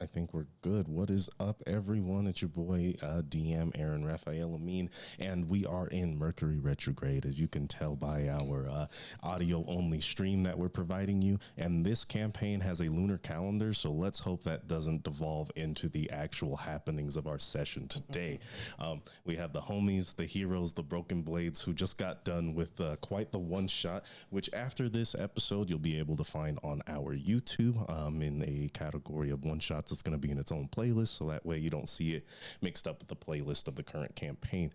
I think we're good. What is up, everyone? It's your boy, DM Aaron Raphael Amin, and we are in Mercury retrograde, as you can tell by our audio-only stream that we're providing you. And this campaign has a lunar calendar, so let's hope that doesn't devolve into the actual happenings of our session today. We have the homies, the heroes, the Broken Blades, who just got done with quite the one-shot, which after this episode, you'll be able to find on our YouTube in a category of one-shots. It's going to be in its own playlist, so that way you don't see it mixed up with the playlist of the current campaign.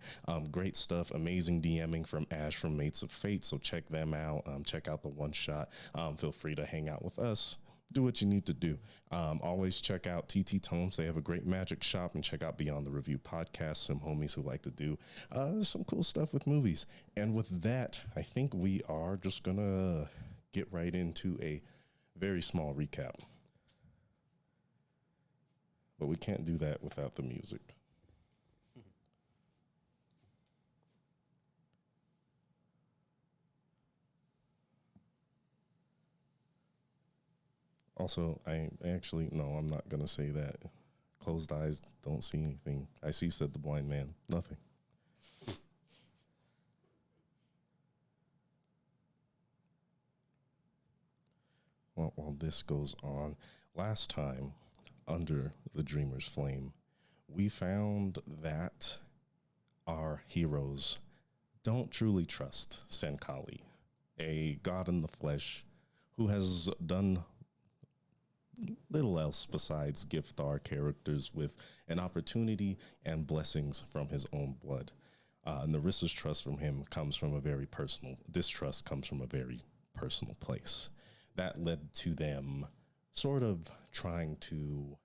Great stuff, amazing DMing from Ash from Mates of Fate, so check them out. Check out the one-shot. Feel free to hang out with us. Do what you need to do. Always check out TT Tomes. They have a great magic shop, and check out Beyond the Review podcast. Some homies who like to do some cool stuff with movies. And with that, I think we are just going to get right into a very small recap. But we can't do that without the music. Also, I'm not going to say that. Closed eyes, don't see anything. I see, said the blind man, nothing. Well, while this goes on, last time, under the Dreamer's Flame, we found that our heroes don't truly trust Senkali, a god in the flesh who has done little else besides gift our characters with an opportunity and blessings from his own blood. Narissa's trust from him comes from a very personal, distrust comes from a very personal place. That led to them sort of trying to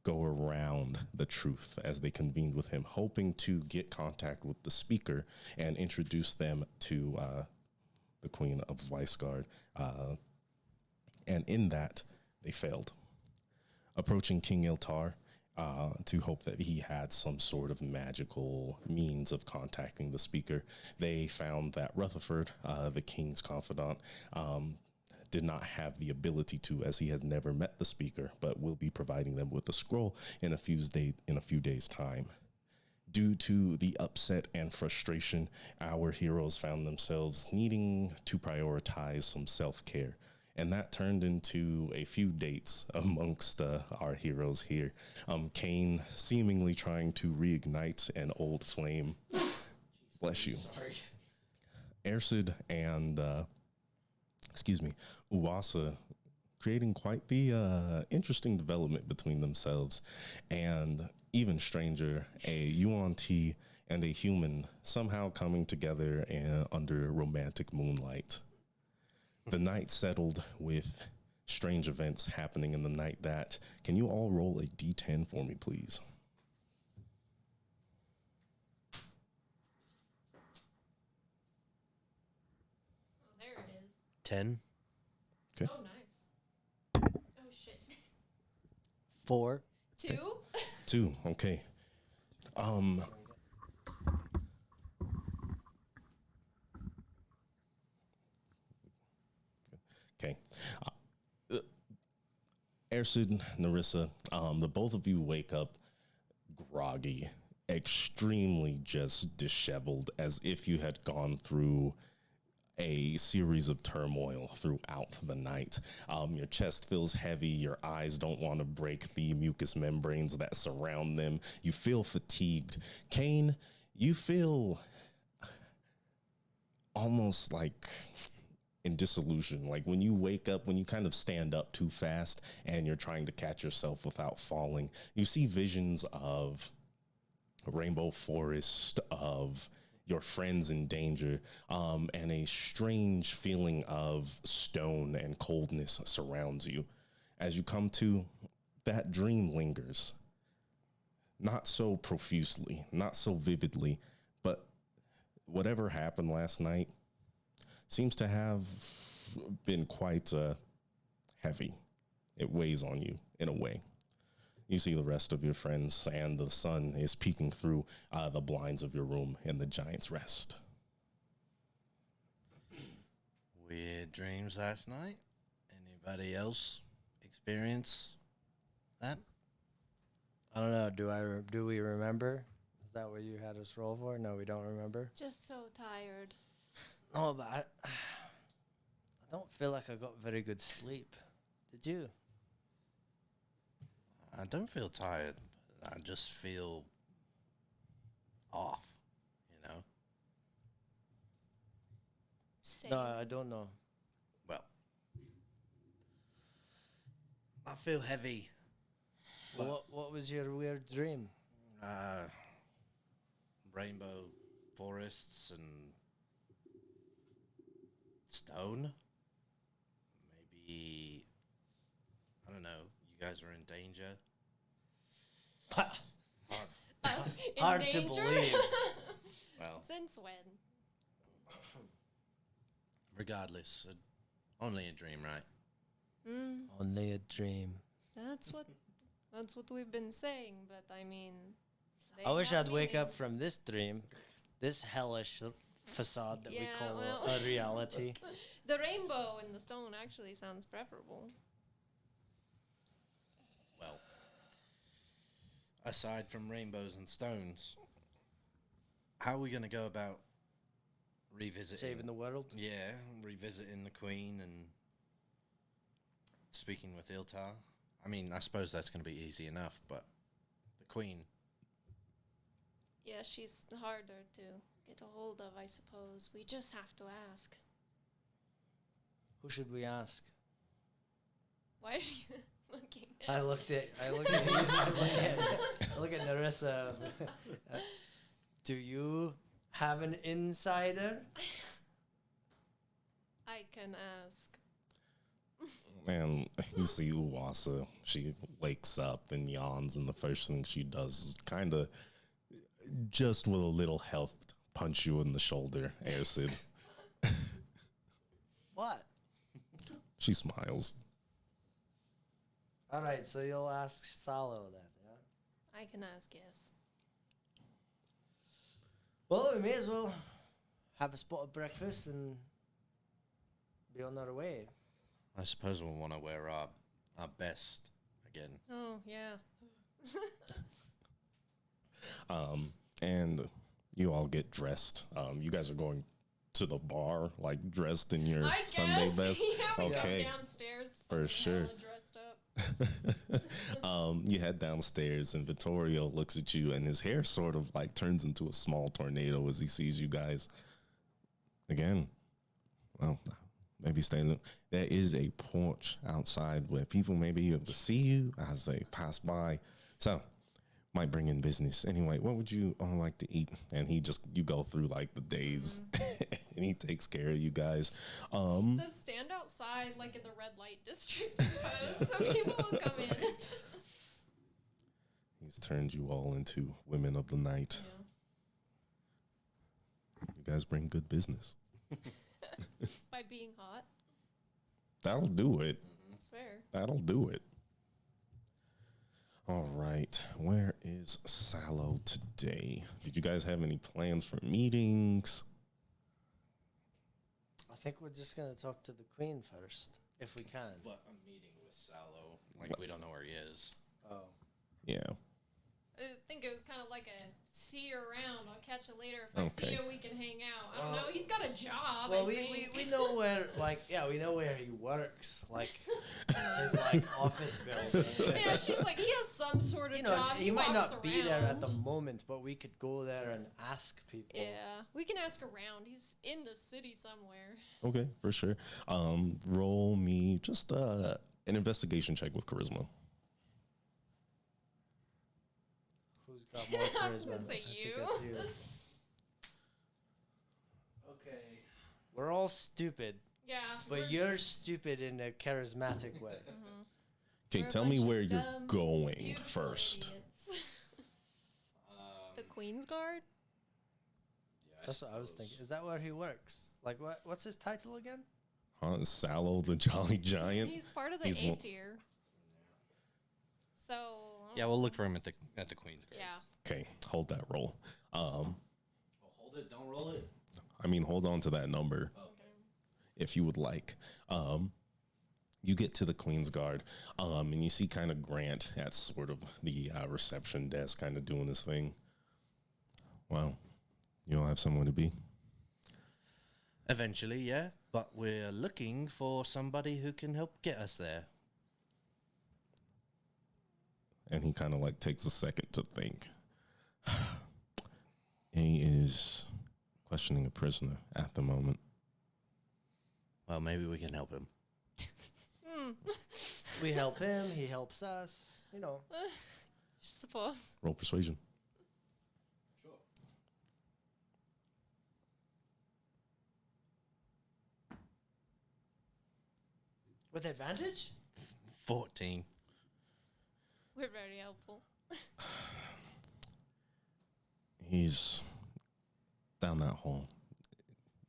go around the truth as they convened with him, hoping to get contact with the speaker and introduce them to the Queen of Weisgard. And in that, they failed. Approaching King Iltar to hope that he had some sort of magical means of contacting the speaker, they found that Rutherford, the king's confidant, did not have the ability to, as he has never met the speaker, but will be providing them with a scroll in a few days' time. Due to the upset and frustration, our heroes found themselves needing to prioritize some self-care. And that turned into a few dates amongst our heroes here. Kane seemingly trying to reignite an old flame. Bless you. Sorry. Ersid and Uwasa creating quite the interesting development between themselves. And even stranger, a Yuan Ti and a human somehow coming together under romantic moonlight. The night settled with strange events happening in the night that. Can you all roll a d10 for me, please? Oh, there it is. 10. Okay. Oh, nice. Oh, shit. 4. 2? 2, okay. Okay. Ersid, Narissa, the both of you wake up groggy, extremely just disheveled, as if you had gone through a series of turmoil throughout the night. Your chest feels heavy. Your eyes don't want to break the mucous membranes that surround them. You feel fatigued. Kane, you feel almost like in disillusion. Like when you wake up, when you kind of stand up too fast and you're trying to catch yourself without falling, you see visions of rainbow forest, of your friends in danger, and a strange feeling of stone and coldness surrounds you. As you come to, that dream lingers. Not so profusely, not so vividly, but whatever happened last night seems to have been quite heavy. It weighs on you in a way. You see the rest of your friends, and the sun is peeking through the blinds of your room in the Giant's Rest. Weird dreams last night. Anybody else experience that? I don't know. Do we remember? Is that what you had us roll for? No, we don't remember. Just so tired. No, but I don't feel like I got very good sleep. Did you? I don't feel tired. I just feel off, you know? Same. No, I don't know. Well, I feel heavy. What was your weird dream? Rainbow forests and stone. Maybe, I don't know, you guys are in danger. Us in Hard to danger? believe. Well, Since when? regardless, only a dream, right? Mm, Only a dream. that's what we've been saying, but I mean, they I wish have I'd wake up meanings. from this dream, this hellish facade that we Yeah, call well. a reality. The rainbow in the stone actually sounds preferable. Well, aside from rainbows and stones, how are we going to go about revisiting? Saving the world. Yeah, revisiting the Queen and speaking with Iltar. I mean, I suppose that's going to be easy enough, but the Queen. Yeah, she's harder to get a hold of, I suppose. We just have to ask. Who should we ask? Why are you looking at I look at you. I look at Narissa. Do you have an insider? I can ask. And you see Uwasa, she wakes up and yawns, and the first thing she does is kind of, just with a little health, punch you in the shoulder, Acid. What? She smiles. All right, so you'll ask Salo then, yeah? I can ask, yes. Well, we may as well have a spot of breakfast and be on our way. I suppose we'll want to wear our best again. Oh, yeah. And you all get dressed. You guys are going to the bar, like dressed in your I Sunday guess. best. Yeah, we Okay. go downstairs. For fucking sure. hella dressed up. You head downstairs, and Vittorio looks at you, and his hair sort of like turns into a small tornado as he sees you guys. Again, well, maybe stay. There is a porch outside where people may be able to see you as they pass by. So, might bring in business. Anyway, what would you all like to eat? And you go through like the days, and he takes care of you guys. It says stand outside like in the red light district post so people will come in. He's turned you all into women of the night. You guys bring good business. By being hot. That'll do it. That's fair. That'll do it. All right. Where is Salo today? Did you guys have any plans for meetings? I think we're just going to talk to the Queen first, if we can. But I'm meeting with Salo. Like, we don't know where he is. Oh. Yeah. I think it was kind of like a see you around. I'll catch you later. If I see Okay. you, we can hang out. I don't know. He's got a job. Well, I we think. know where, we know where he works. Like, his, office building. Yeah, she's like, he has some sort of You know, job. he might walks not be there at the around. moment, but we could go there and ask people. Yeah, we can ask around. He's in the city somewhere. Okay, for sure. Roll me just an investigation check with charisma. Who's got more I charisma? was gonna say I think you. it's you. Okay. We're all stupid, Yeah, but we're- you're stupid in a charismatic way. Okay, We're a tell me bunch where of you're dumb, going beautiful first. idiots. The Queen's Guard. That's what I was thinking. Is that where he works? Like, what's his title again? Huh? Salo the Jolly Giant? He's part of the He's A one- tier. So. Yeah, we'll look for him at the Queen's Guard. Yeah. Okay, hold that roll. Oh, hold it. Don't roll it. Hold on to that number if you would like. You get to the Queen's Guard, and you see kind of Grant at sort of the reception desk, kind of doing his thing. Well, you don't have somewhere to be. Eventually, yeah, but we're looking for somebody who can help get us there. And he kind of like takes a second to think. He is questioning a prisoner at the moment. Well, maybe we can help him. We help him, he helps us. You know. Suppose. Roll persuasion. With advantage? 14. We're very helpful. He's down that hall.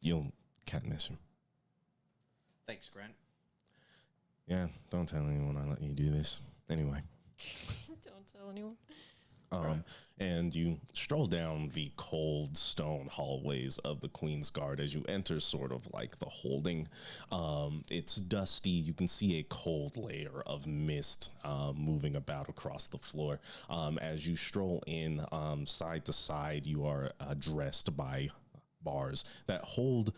You can't miss him. Thanks, Grant. Yeah, don't tell anyone I let you do this. Anyway. Don't tell anyone. And you stroll down the cold stone hallways of the Queen's Guard as you enter sort of like the holding. It's dusty. You can see a cold layer of mist moving about across the floor. As you stroll in side to side, you are addressed by bars that hold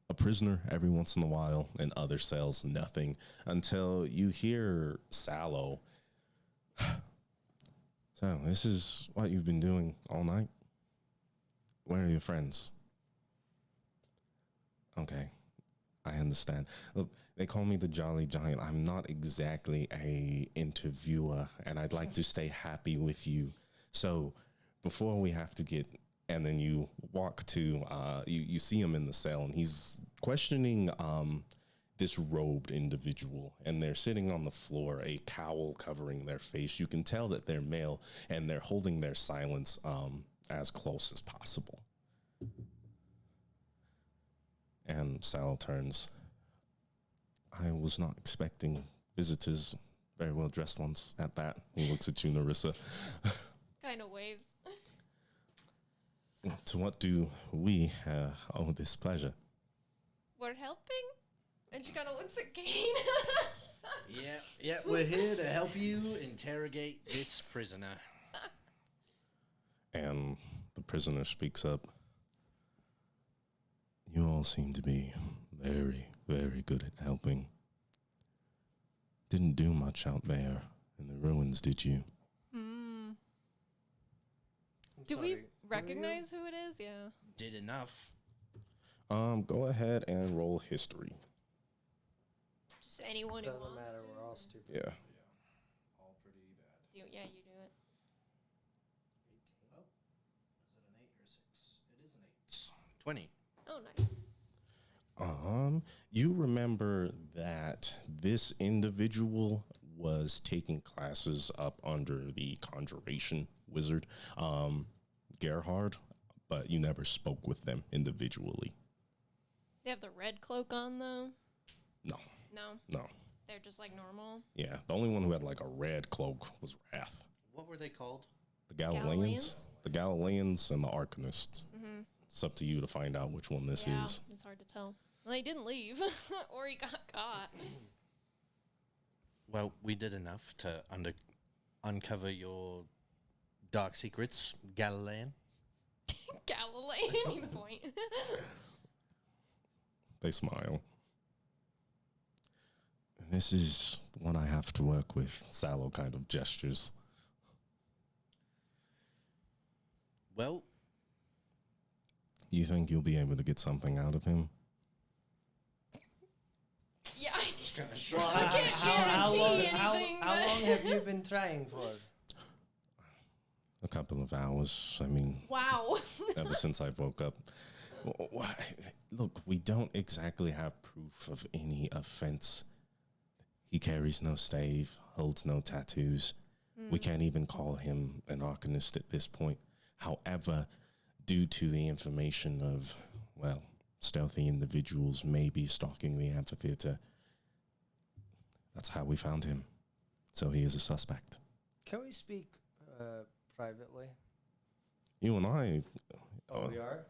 a prisoner every once in a while, and other cells nothing, until you hear Sallow. So, this is what you've been doing all night? Where are your friends? Okay, I understand. Look, they call me the Jolly Giant. I'm not exactly a interviewer, and I'd like to stay happy with you. So, before we have to get... And then you walk to... You see him in the cell, and he's questioning... this robed individual, and they're sitting on the floor, a cowl covering their face. You can tell that they're male, and they're holding their silence as close as possible. And Sal turns. I was not expecting visitors, very well dressed ones at that. He looks at you, Narissa. Kind of waves. To what do we owe this pleasure? We're helping? And she kind of looks at Kane. Yeah, we're here to help you interrogate this prisoner. And the prisoner speaks up. You all seem to be very, very good at helping. Didn't do much out there in the ruins, did you? Do we recognize who it is? Yeah. Did enough. Go ahead and roll history. Just anyone who Doesn't wants matter, to. we're all stupid. Yeah. All pretty bad. You do it. Oh, is it an 8 or 6? It is an 8. 20. Oh, nice. You remember that this individual was taking classes up under the conjuration wizard, Gerhard, but you never spoke with them individually. They have the red cloak on, though? No. No? They're just like normal? Yeah, the only one who had like a red cloak was Wrath. What were they called? The Galileans? The Galileans and the Arcanists. Mm-hmm. It's up to you to find out which one this is. It's hard to tell. Well, he didn't leave, or he got caught. Well, we did enough to uncover your dark secrets, Galilean. Galilean point. They smile. This is what I have to work with. Sallow kind of gestures. Well, You think you'll be able to get something out of him? Yeah, Well, I can't guarantee anything. how long have you been trying for? A couple of hours. I mean, Wow. ever since I woke up. Look, we don't exactly have proof of any offense. He carries no stave, holds no tattoos. We can't even call him an arcanist at this point. However, due to the information of, well, stealthy individuals maybe stalking the amphitheater, that's how we found him. So he is a suspect. Can we speak privately? You and I... We are?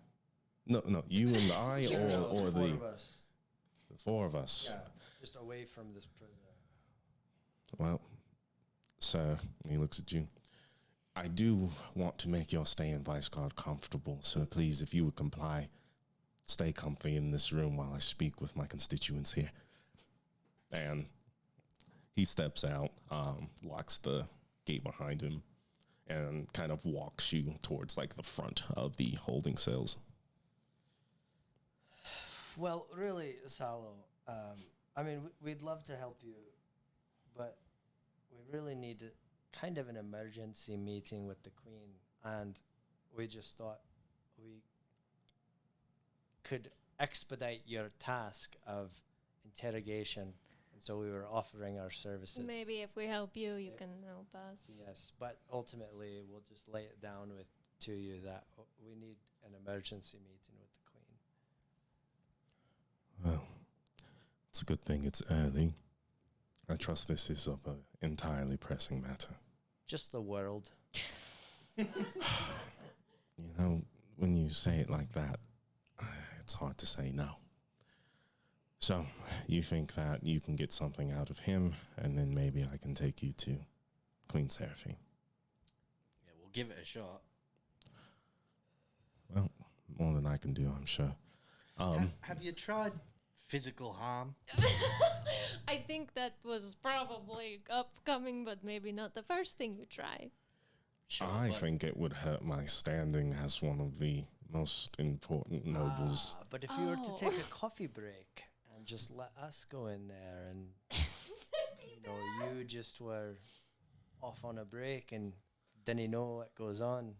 No, you and I, Sure, or four the... of us. the four of us. Yeah, just away from this prisoner. Well, sir, he looks at you. I do want to make your stay in Vice Guard comfortable, so please, if you would comply, stay comfy in this room while I speak with my constituents here. And he steps out, locks the gate behind him, and kind of walks you towards like the front of the holding cells. Well, really, Salo, I mean, we'd love to help you, but we really need kind of an emergency meeting with the Queen, and we just thought we could expedite your task of interrogation, and so we were offering our services. Maybe if we help you, you can help us. Yes, but ultimately, we'll just lay it down to you that we need an emergency meeting with the Queen. Well, it's a good thing it's early. I trust this is of an entirely pressing matter. Just the world. You know, when you say it like that, it's hard to say no. So, you think that you can get something out of him, and then maybe I can take you to Queen Seraphine. Yeah, we'll give it a shot. Well, more than I can do, I'm sure. Have you tried physical harm? I think that was probably upcoming, but maybe not the first thing you try. Sure, I but think it would hurt my standing as one of the most important nobles. But if you were to Oh. take a coffee break and just let us go in there and you just were off on a break and didn't know what goes on.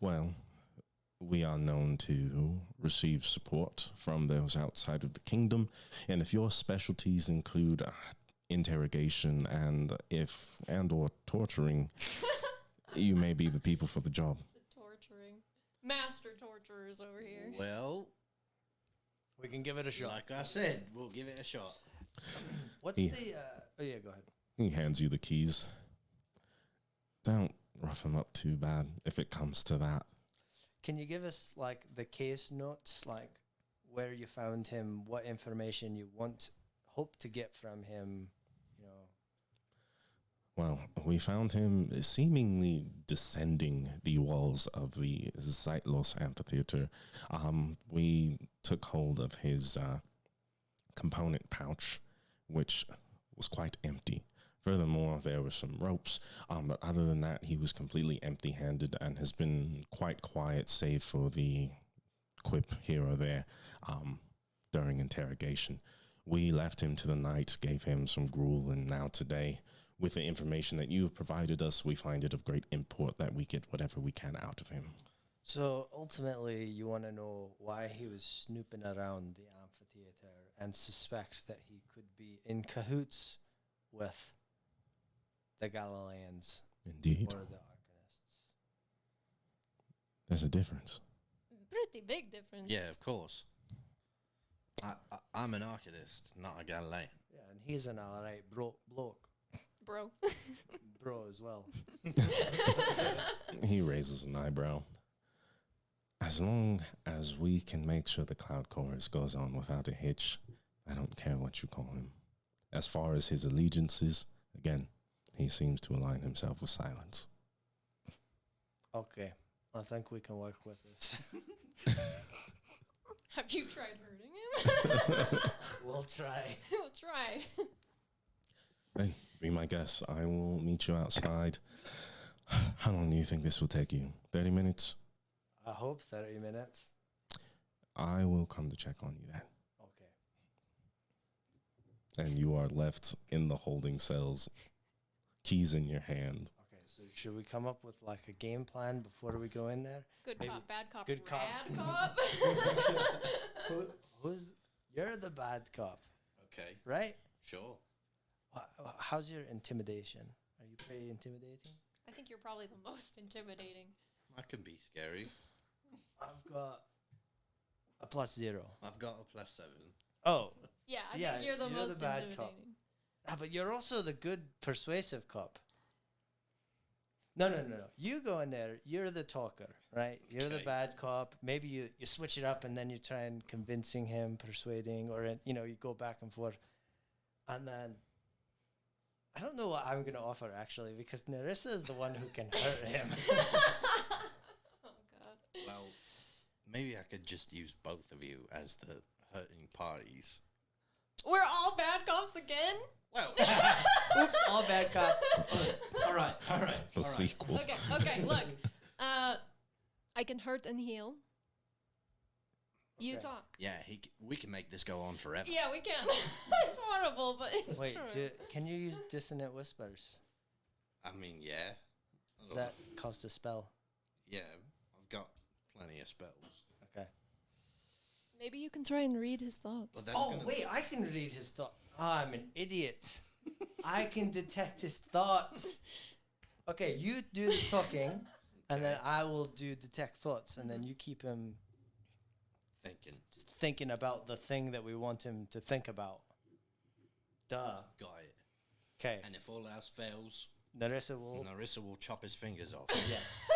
Well, we are known to receive support from those outside of the kingdom, and if your specialties include interrogation and or torturing, you may be the people for the job. The torturing. Master torturers over here. well, We can give it a shot. like I said, we'll give it a shot. What's Yeah. the oh yeah, go ahead. He hands you the keys. Don't rough him up too bad if it comes to that. Can you give us like the case notes, like where you found him, what information you hope to get from him, you know? Well, we found him seemingly descending the walls of the Zeitlos Amphitheater. We took hold of his component pouch, which was quite empty. Furthermore, there were some ropes, but other than that, he was completely empty-handed and has been quite quiet, save for the quip here or there during interrogation. We left him to the night, gave him some gruel, and now today, with the information that you have provided us, we find it of great import that we get whatever we can out of him. So ultimately, you want to know why he was snooping around the amphitheater and suspect that he could be in cahoots with the Galileans Indeed. or the Arcanists. There's a difference. Pretty big difference. Yeah, of course. I'm an archivist, not a Galilean. Yeah, and he's an alright bloke. Bro. Bro as well. He raises an eyebrow. As long as we can make sure the Cloud Chorus goes on without a hitch, I don't care what you call him. As far as his allegiances, again, he seems to align himself with silence. Okay, I think we can work with this. Have you tried hurting him? We'll try. We'll try. Hey, be my guest. I will meet you outside. How long do you think this will take you? 30 minutes? I hope 30 minutes. I will come to check on you then. Okay. And you are left in the holding cells, keys in your hand. Okay, so should we come up with like a game plan before we go in there? Good Maybe cop, bad cop, good cop. rad cop. You're the bad cop, Okay, right? sure. How's your intimidation? Are you pretty intimidating? I think you're probably the most intimidating. I can be scary. I've got a +0. I've got a +7. Oh, Yeah, I Yeah, think you're the you're the most bad intimidating. cop. but you're also the good persuasive cop. No, no, no, no. You go in there. You're the talker, right? You're the Okay. bad cop. Maybe you switch it up and then you try and convincing him, persuading, or you know, you go back and forth. And then I don't know what I'm gonna offer actually, because Narissa is the one who can hurt him. Oh God. Well, maybe I could just use both of you as the hurting parties. We're all bad cops again. Well, Oops, all bad cops. all right. The sequel. Okay. Okay. Look. I can hurt and heal. You Okay. talk. Yeah, we can make this go on forever. Yeah, we can. It's horrible, but it's Wait, true. can you use dissonant whispers? I mean, yeah. Does that cost a spell? Yeah, I've got plenty of spells. Okay. Maybe you can try and read his thoughts. But that's Oh, gonna, wait, I can read his thoughts. Oh, I'm an idiot. I can detect his thoughts. Okay, you do the talking, and then I will do detect thoughts, and then you keep him thinking about the thing that we want him to think about. Duh. Got it. Okay. And if all else fails, Narissa will. Narissa will chop his fingers off. Yes.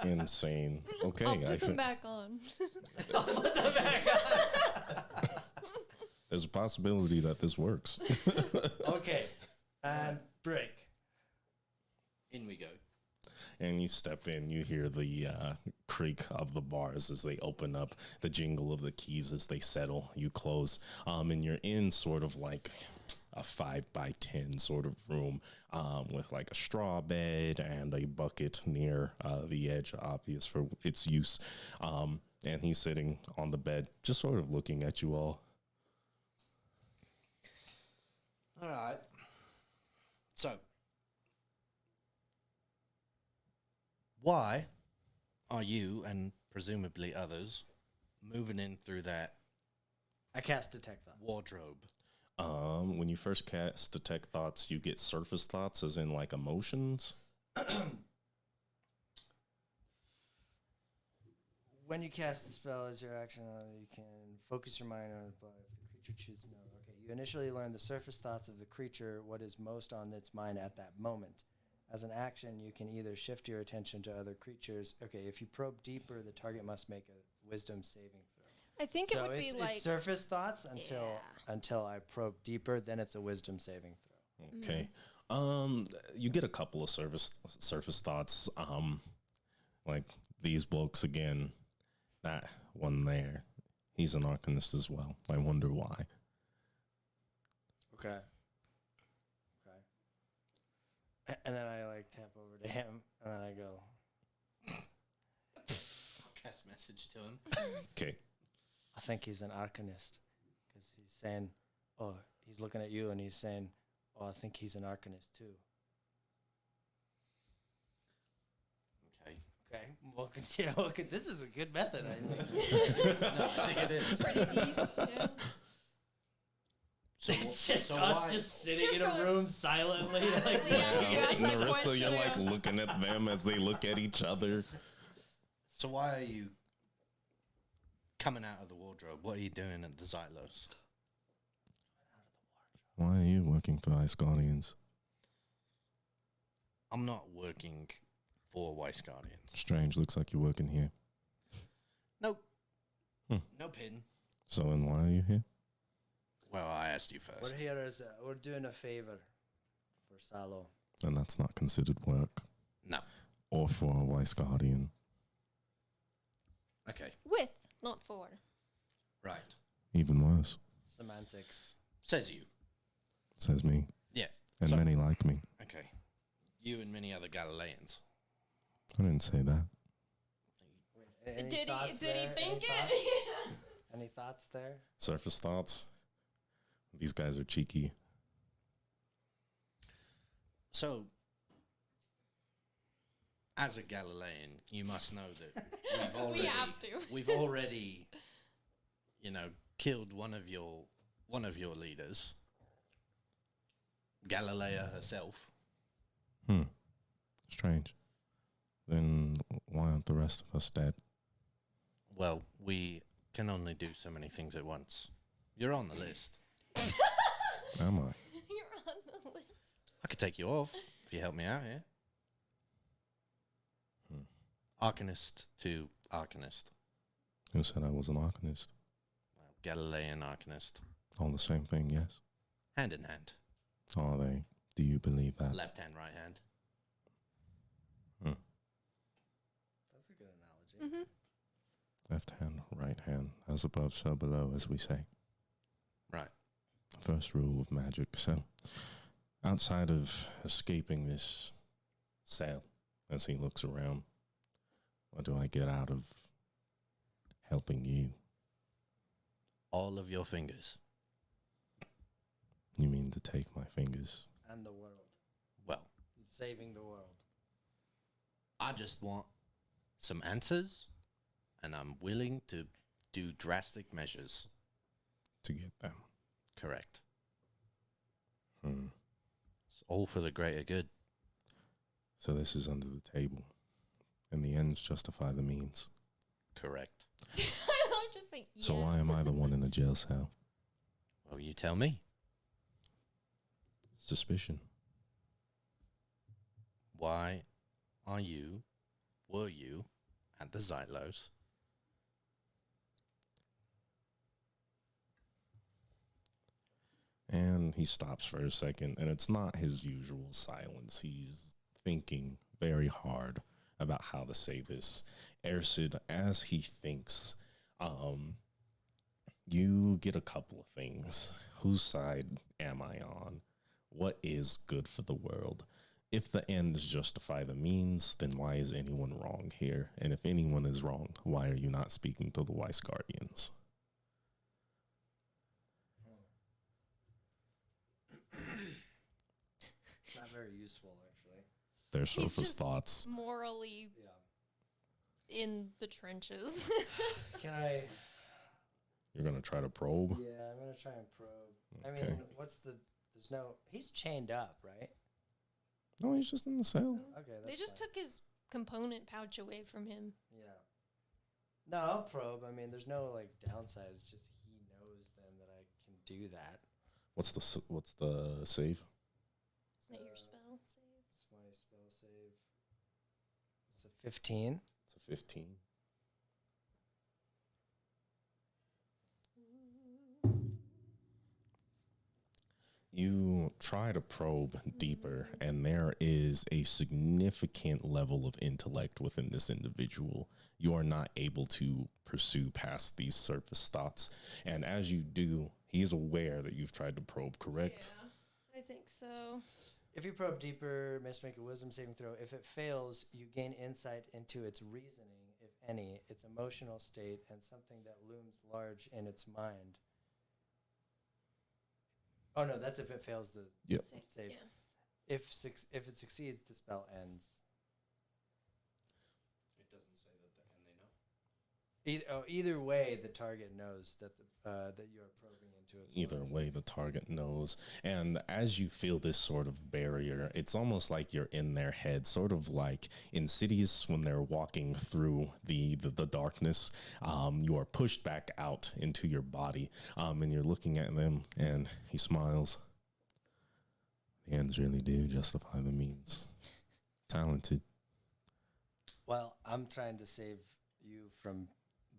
Insane. Okay, I'll put them think back on. there's a possibility that this works. Okay. And break. In we go. And you step in, you hear the creak of the bars as they open up, the jingle of the keys as they settle. You close, and you're in sort of like a 5x10 sort of room with like a straw bed and a bucket near the edge, obvious for its use. And he's sitting on the bed, just sort of looking at you all. All right. So, why are you and presumably others moving in through that I cast detect thoughts. wardrobe? When you first cast Detect Thoughts, you get surface thoughts, as in like emotions. When you cast the spell as your action, you can focus your mind on it, but if the creature chooses no. Okay, you initially learn the surface thoughts of the creature, what is most on its mind at that moment. As an action, you can either shift your attention to other creatures. Okay, if you probe deeper, the target must make a wisdom saving throw. I think So it would be it's like surface thoughts until I probe deeper, then it's a wisdom saving throw. Okay. You get a couple of surface thoughts. Like these blokes again. That one there, he's an arcanist as well. I wonder why. Okay. And then I like tap over to him, and then I go, I'll cast message to him. Okay. I think he's an arcanist, because he's saying, oh, he's looking at you and he's saying, oh, I think he's an arcanist too. Okay. Okay, we'll continue. This is a good method, I think. No, I think it is. pretty decent. Yeah. So, It's just so us why, just sitting Just in a going- room silently. Like, Yeah, you asked that Narissa, question, you're like yeah. looking at them as they look at each other. so why are you coming out of the wardrobe? What are you doing at the Xylos? Why are you working for Ice Guardians? I'm not working for Weiss Guardians. Strange. Looks like you're working here. Nope. Hmm. No pin. So, and why are you here? Well, I asked you we're first. here as we're doing a favor for Salo. And that's not considered work. No. Or for a Weiss Guardian. Okay. With, not for. Right. Even worse, Semantics. Says you. says me. Yeah. And So- many like me. Okay. You and many other Galileans. I didn't say that. Any Did thoughts he there? think Any it? thoughts? Any thoughts there? Surface thoughts. These guys are cheeky. So, as a Galilean, you must know that we've already, We have to. we've already, killed one of your leaders, Galilea herself. Strange. Then why aren't the rest of us dead? Well, we can only do so many things at once. You're on the list. Am I? You're on the list. I could take you off. you help me out here. Hmm. Arcanist to Arcanist. Who said I was an arcanist? Galilean Arcanist. All the same thing, yes. Hand in hand. Are they? Do you believe that? Left hand, right hand. That's a good analogy. Mm-hmm. Left hand, right hand, as above, so below, as we say. Right. First rule of magic. So, outside of escaping this cell, as he looks around, what do I get out of helping you? All of your fingers. You mean to take my fingers? And the world. Well, Saving the world. I just want some answers, and I'm willing to do drastic measures. To get them. Correct. Hmm. It's all for the greater good. So this is under the table. And the ends justify the means. Correct. I'm just saying yes. So why am I the one in a jail cell? Well, you tell me. Suspicion. Why were you at the Xylos? And he stops for a second, and it's not his usual silence. He's thinking very hard about how to say this. Ersid, as he thinks, you get a couple of things. Whose side am I on? What is good for the world? If the ends justify the means, then why is anyone wrong here? And if anyone is wrong, why are you not speaking to the Weiss Guardians? Not very useful, actually. Their He's surface just thoughts. morally Yeah. in the trenches. Can I? You're going to try to probe? Yeah, I'm gonna try and probe. I Okay. mean, what's the? There's no. He's chained up, right? No, he's just in the cell. Okay, that's They just fine. took his component pouch away from him. Yeah. No, I'll probe. I mean, there's no like downside. It's just he knows then that I can do that. What's the save? Isn't it your spell save? It's my spell save. It's a 15. It's a 15. You try to probe deeper, and there is a significant level of intellect within this individual. You are not able to pursue past these surface thoughts. And as you do, he is aware that you've tried to probe, correct? Yeah, I think so. If you probe deeper, must make a wisdom saving throw. If it fails, you gain insight into its reasoning, if any, its emotional state, and something that looms large in its mind. Oh no, that's if it fails the Yep. save. Yeah. If it succeeds, the spell ends. It doesn't say that the end they know. Either way, the target knows that that you are probing into its Either mind. way, the target knows. And as you feel this sort of barrier, it's almost like you're in their head, sort of like Insidious when they're walking through the darkness. You are pushed back out into your body, and you're looking at them, and he smiles. The ends really do justify the means. Talented. Well, I'm trying to save you from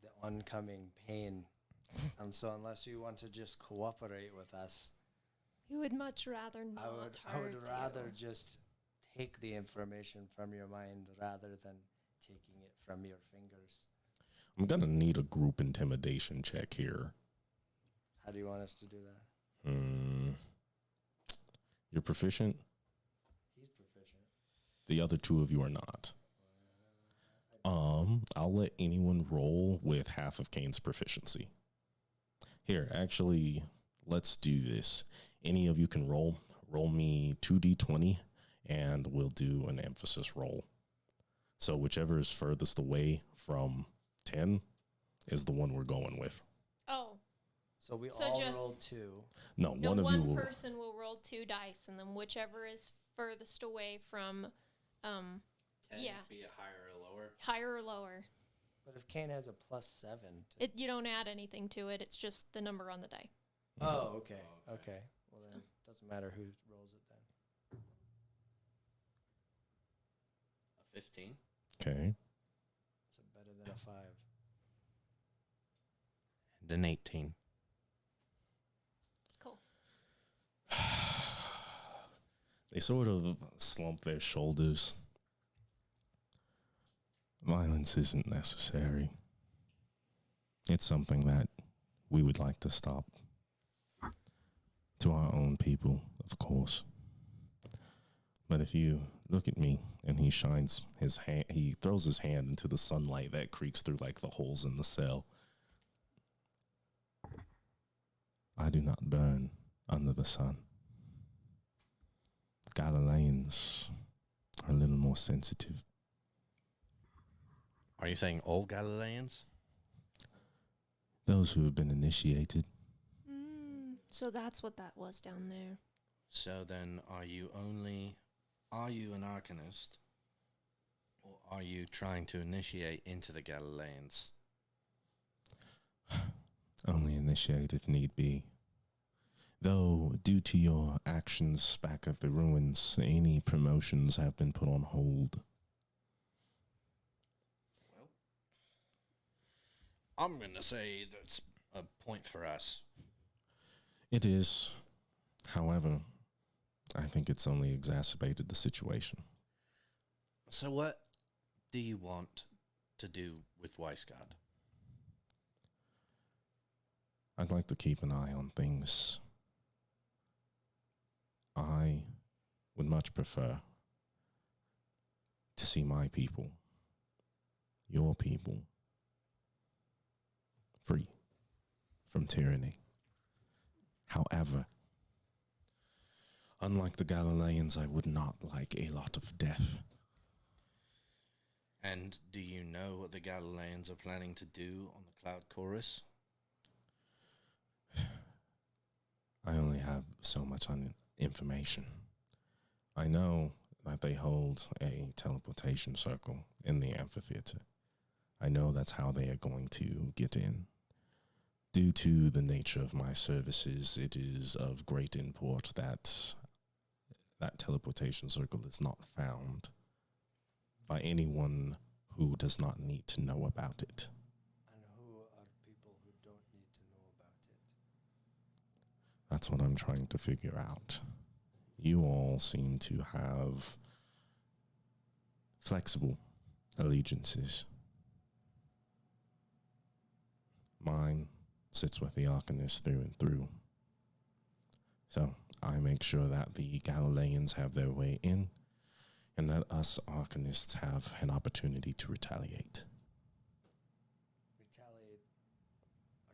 the oncoming pain, and so unless you want to just cooperate with us, We would much rather not. I would hurt rather you. just take the information from your mind rather than taking it from your fingers. I'm going to need a group intimidation check here. How do you want us to do that? You're proficient. He's proficient. The other two of you are not. I'll let anyone roll with half of Kane's proficiency. Here, actually, let's do this. Any of you can roll. Roll me 2d20, and we'll do an emphasis roll. So whichever is furthest away from 10 is the one we're going with. Oh, So we So all just- rolled 2. No, no, one of you one will. person will roll 2 dice, and then whichever is furthest away from, 10, Yeah. Be it higher or lower. higher or lower. But if Kane has a +7, You don't add anything to it. It's just the number on the die. oh, okay, Oh, okay. okay. Well then, doesn't matter who rolls it then. 15. Okay. So better than a 5. And an 18. Cool. They sort of slump their shoulders. Violence isn't necessary. It's something that we would like to stop. To our own people, of course. But if you look at me and he shines his hand, he throws his hand into the sunlight that creaks through like the holes in the cell. I do not burn under the sun. Galileans are a little more sensitive. Are you saying all Galileans? Those who have been initiated. So that's what that was down there. So then are you an Arcanist? Or are you trying to initiate into the Galileans? Only initiate if need be. Though, due to your actions back at the ruins, any promotions have been put on hold. Well, I'm going to say that's a point for us. It is. However, I think it's only exacerbated the situation. So what do you want to do with Weisgard? I'd like to keep an eye on things. I would much prefer to see my people, your people, free from tyranny. However, unlike the Galileans, I would not like a lot of death. And do you know what the Galileans are planning to do on the Cloud Chorus? I only have so much information. I know that they hold a teleportation circle in the amphitheater. I know that's how they are going to get in. Due to the nature of my services, it is of great import that that teleportation circle is not found by anyone who does not need to know about it. And who are people who don't need to know about it? That's what I'm trying to figure out. You all seem to have flexible allegiances. Mine sits with the Arcanist through and through. So I make sure that the Galileans have their way in, and that us Arcanists have an opportunity to retaliate. Retaliate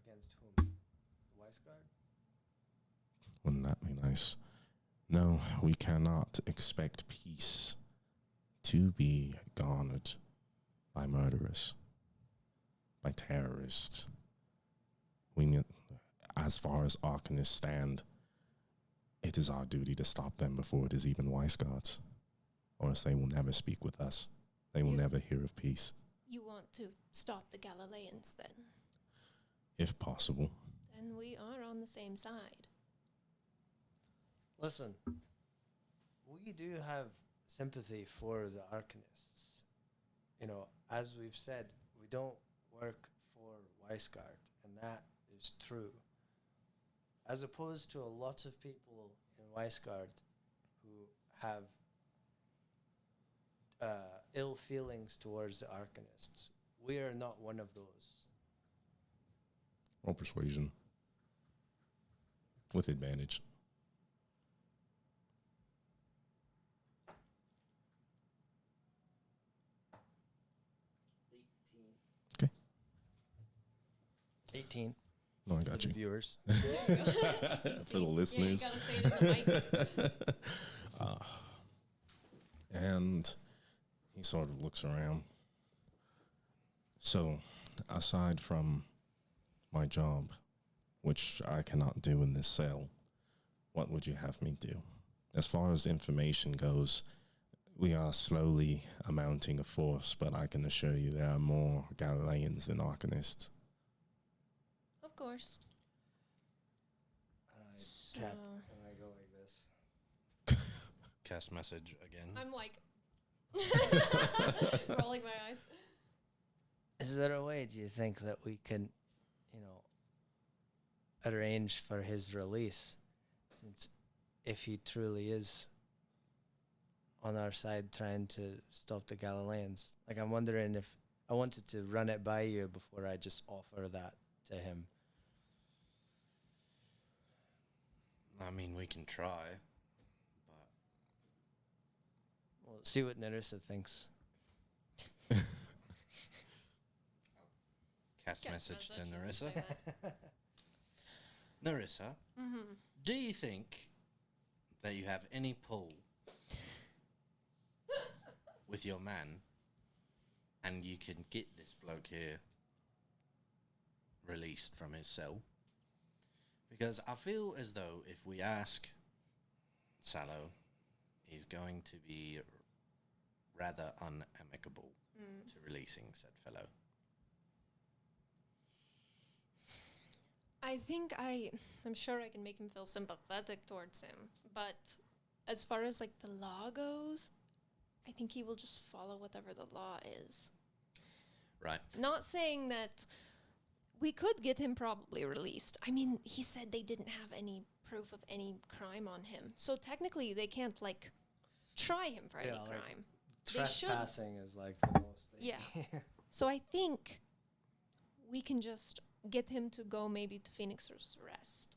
against whom? Weisgard? Wouldn't that be nice? No, we cannot expect peace to be garnered by murderers, by terrorists. We need, as far as Arcanists stand, it is our duty to stop them before it is even Weisgard's, or else they will never speak with us. They will never hear of peace. You want to stop the Galileans then? If possible. Then we are on the same side. Listen, we do have sympathy for the Arcanists. You know, as we've said, we don't work for Weisgard, and that is true. As opposed to a lot of people in Weisgard who have ill feelings towards the Arcanists, we are not one of those. Or persuasion. With advantage. Okay. 18. No, I For got the you. viewers. For the listeners. Yeah, you gotta say it in the mic. And he sort of looks around. So, aside from my job, which I cannot do in this cell, what would you have me do? As far as information goes, we are slowly amounting a force, but I can assure you there are more Galileans than Arcanists. Of course. And I So- tap and I go like this. Cast message again. I'm like Rolling my eyes. Is there a way, do you think, that we can, arrange for his release? Since if he truly is on our side trying to stop the Galileans, like I'm wondering if I wanted to run it by you before I just offer that to him. I mean, we can try, but We'll see what Nerissa thinks. cast message to Nerissa. Say that. Nerissa, Mm-hmm. do you think that you have any pull with your man and you can get this bloke here released from his cell? Because I feel as though if we ask Sallow, he's going to be rather unamicable to releasing said fellow. I think I'm sure I can make him feel sympathetic towards him, but as far as like the law goes, I think he will just follow whatever the law is. Right. Not saying that we could get him probably released. I mean, he said they didn't have any proof of any crime on him, so technically they can't like try him for any Yeah, like, crime. They should. Trespassing is like the most thing. Yeah. So I think we can just get him to go maybe to Phoenix's Rest.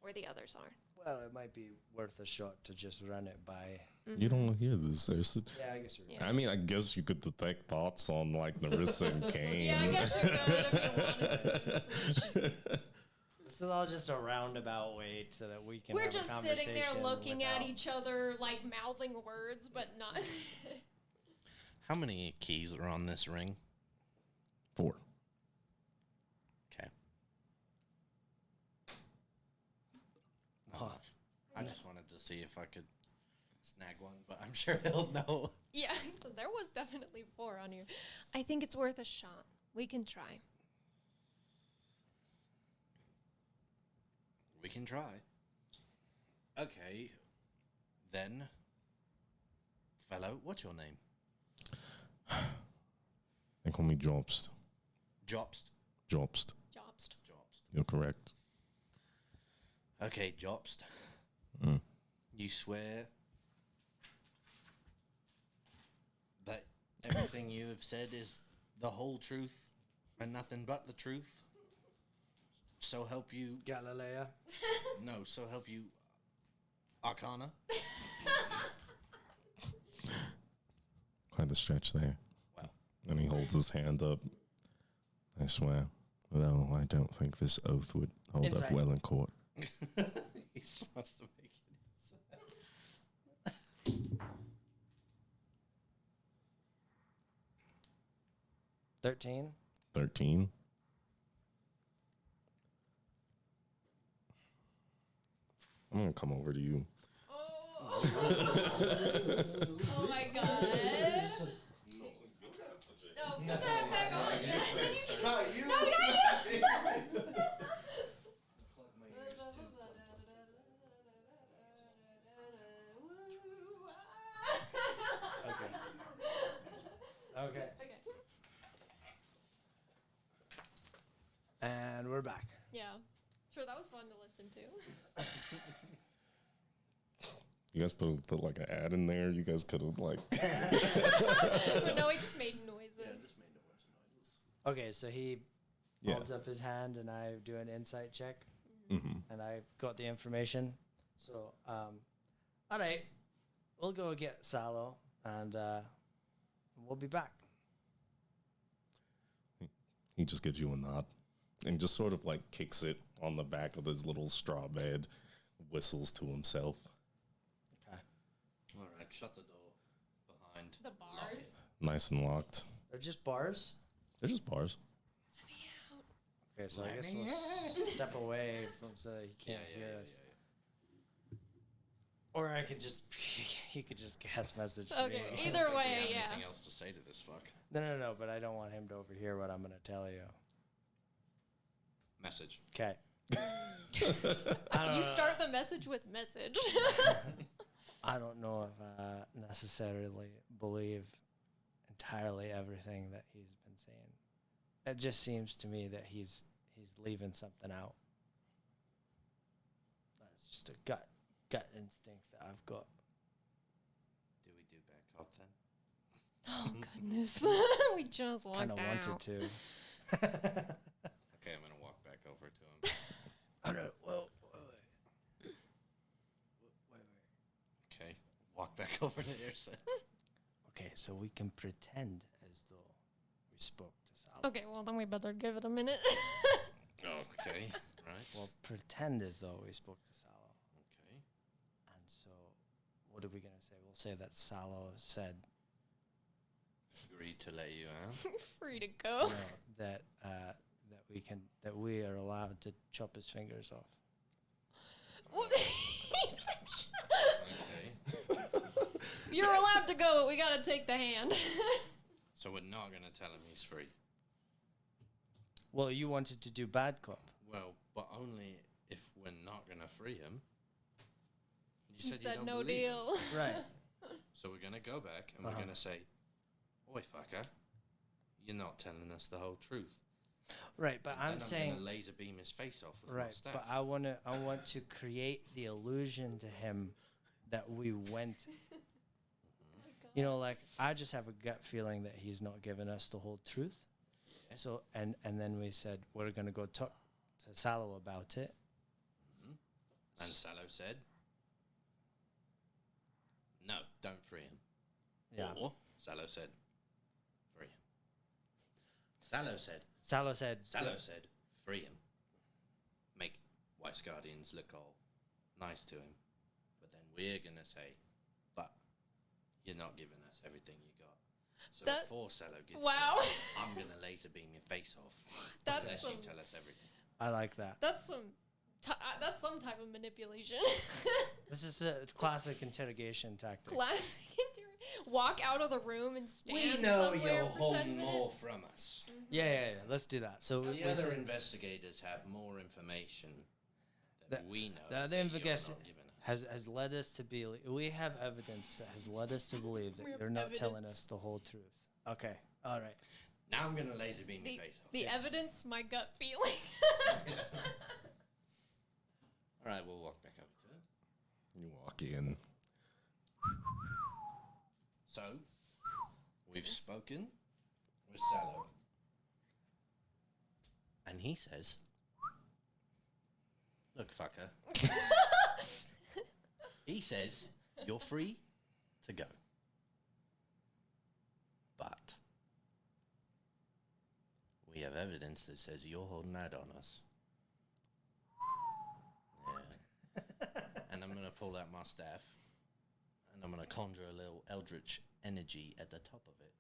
Where the others are. Well, it might be worth a shot to just run it by. You don't hear this, Cersei. Yeah, I guess you're Yeah. I mean, I guess you could detect thoughts on like Nerissa and Kane. Yeah, I guess you could if you wanted to. This is all just a roundabout way so that we can We're have a just conversation sitting there looking at without- each other, like mouthing words, but not. How many keys are on this ring? 4. Okay. Huh. I just wanted to see if I could snag one, but I'm sure he'll know. Yeah, so there was definitely 4 on here. I think it's worth a shot. We can try. We can try. Okay. Then, fellow, what's your name? They call me Jobst. Jobst. Jobst. Jobst. Jobst. You're correct. Okay, Jobst. Mm. You swear that everything you have said is the whole truth and nothing but the truth? So help you... Galilea. No, so help you... Arcana? Quite the stretch there. Well. And he holds his hand up. I swear, though I don't think this oath would hold Insight. up well in court. He wants to make it. 13. 13. I'm gonna come over to you. Oh, oh my god. No, put that back on. You. No, not you. Okay. Okay. And we're back. Yeah. Sure, that was fun to listen to. You guys put like an ad in there. You guys could have like. But no, it just made noises. Okay, so he Yeah. holds up his hand and I do an insight check Mm-hmm. and I got the information. So, all right, we'll go get Sallow and we'll be back. He just gives you a nod and just sort of like kicks it on the back of his little straw bed, whistles to himself. Okay. All right, shut the door behind. The bars. Nice and locked. They're just bars? They're just bars. Okay, so Let I guess me we'll step away from so he can't hear us. Or I could just, he could just cast message to Okay, me. either We way, have yeah. anything else to say to this fuck? No, but I don't want him to overhear what I'm going to tell you. Message. Okay. You start the message with message. I don't know if I necessarily believe entirely everything that he's been saying. It just seems to me that he's leaving something out. That's just a gut instinct that I've got. Do we do back up then? Oh goodness, we just walked Kind out. of wanted to. Okay, I'm gonna walk back over to him. Oh no! Well, wait. Okay, walk back over to Irsa. Okay, so we can pretend as though we spoke to Sal. Okay, well then we better give it a minute. Okay, right. We'll pretend as though we spoke to Salo. Okay. And so, what are we gonna say? We'll say that Salo said Agreed to let you out. Free to go. no, that that we are allowed to chop his fingers off. What? Okay. You're allowed to go, but we gotta take the hand. So we're not gonna tell him he's free. Well, you wanted to do bad cop. Well, but only if we're not gonna free him. You He you said don't no believe him. deal. Right. So we're gonna go back and we're Uh-huh. gonna say, "Oi, fucker, you're not telling us the whole truth." Right, but And I'm then saying gonna laser beam his face off with my right, staff. but I want to create the illusion to him that we went. You know, like I just have a gut feeling that he's not giving us the whole truth. Yeah. So and then we said we're gonna go talk to Salo about it. And Salo said, "No, don't free him." Yeah. Or Salo said, "Free him." Salo said, Salo said. "Free him." Make White Guardians look all nice to him. But then we're gonna say, "But you're not giving us everything you got." So That- before Salo gets Wow. there, I'm gonna laser beam your face off. That's unless you some- tell us everything. I like that. That's some type of manipulation. This is a classic interrogation tactic. Classic. Walk out of the room and stand somewhere for 10 minutes. from us. Yeah. Let's do that. So The we other said investigators have more information that we know. the other that you're investigator not giving us. has led us to be. We have evidence that has led us to believe that We have you're not telling evidence. us the whole truth. Okay. All right. Now I'm gonna laser beam The, your face off. the evidence, my gut feeling. All right, we'll walk back over to him. You walk in. So, we've spoken with Salo. And he says, "Look, fucker." He says, "You're free to go. But we have evidence that says you're holding out on us." Yeah. And I'm going to pull out my staff. And I'm going to conjure a little eldritch energy at the top of it.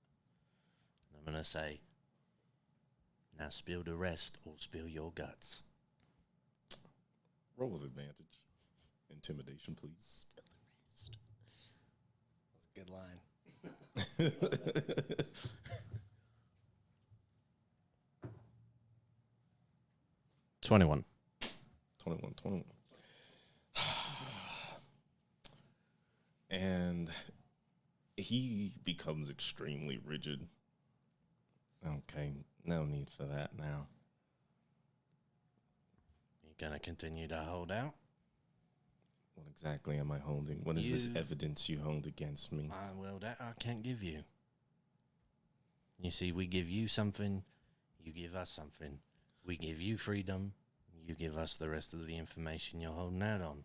And I'm going to say, "Now spill the rest or spill your guts." Roll with advantage. Intimidation, please. That's a good line. 21. 21. And he becomes extremely rigid. Okay, no need for that now. You going to continue to hold out? What exactly am I holding? What is this You- evidence you hold against me? Well, that I can't give you. You see, we give you something, you give us something. We give you freedom, you give us the rest of the information you're holding out on.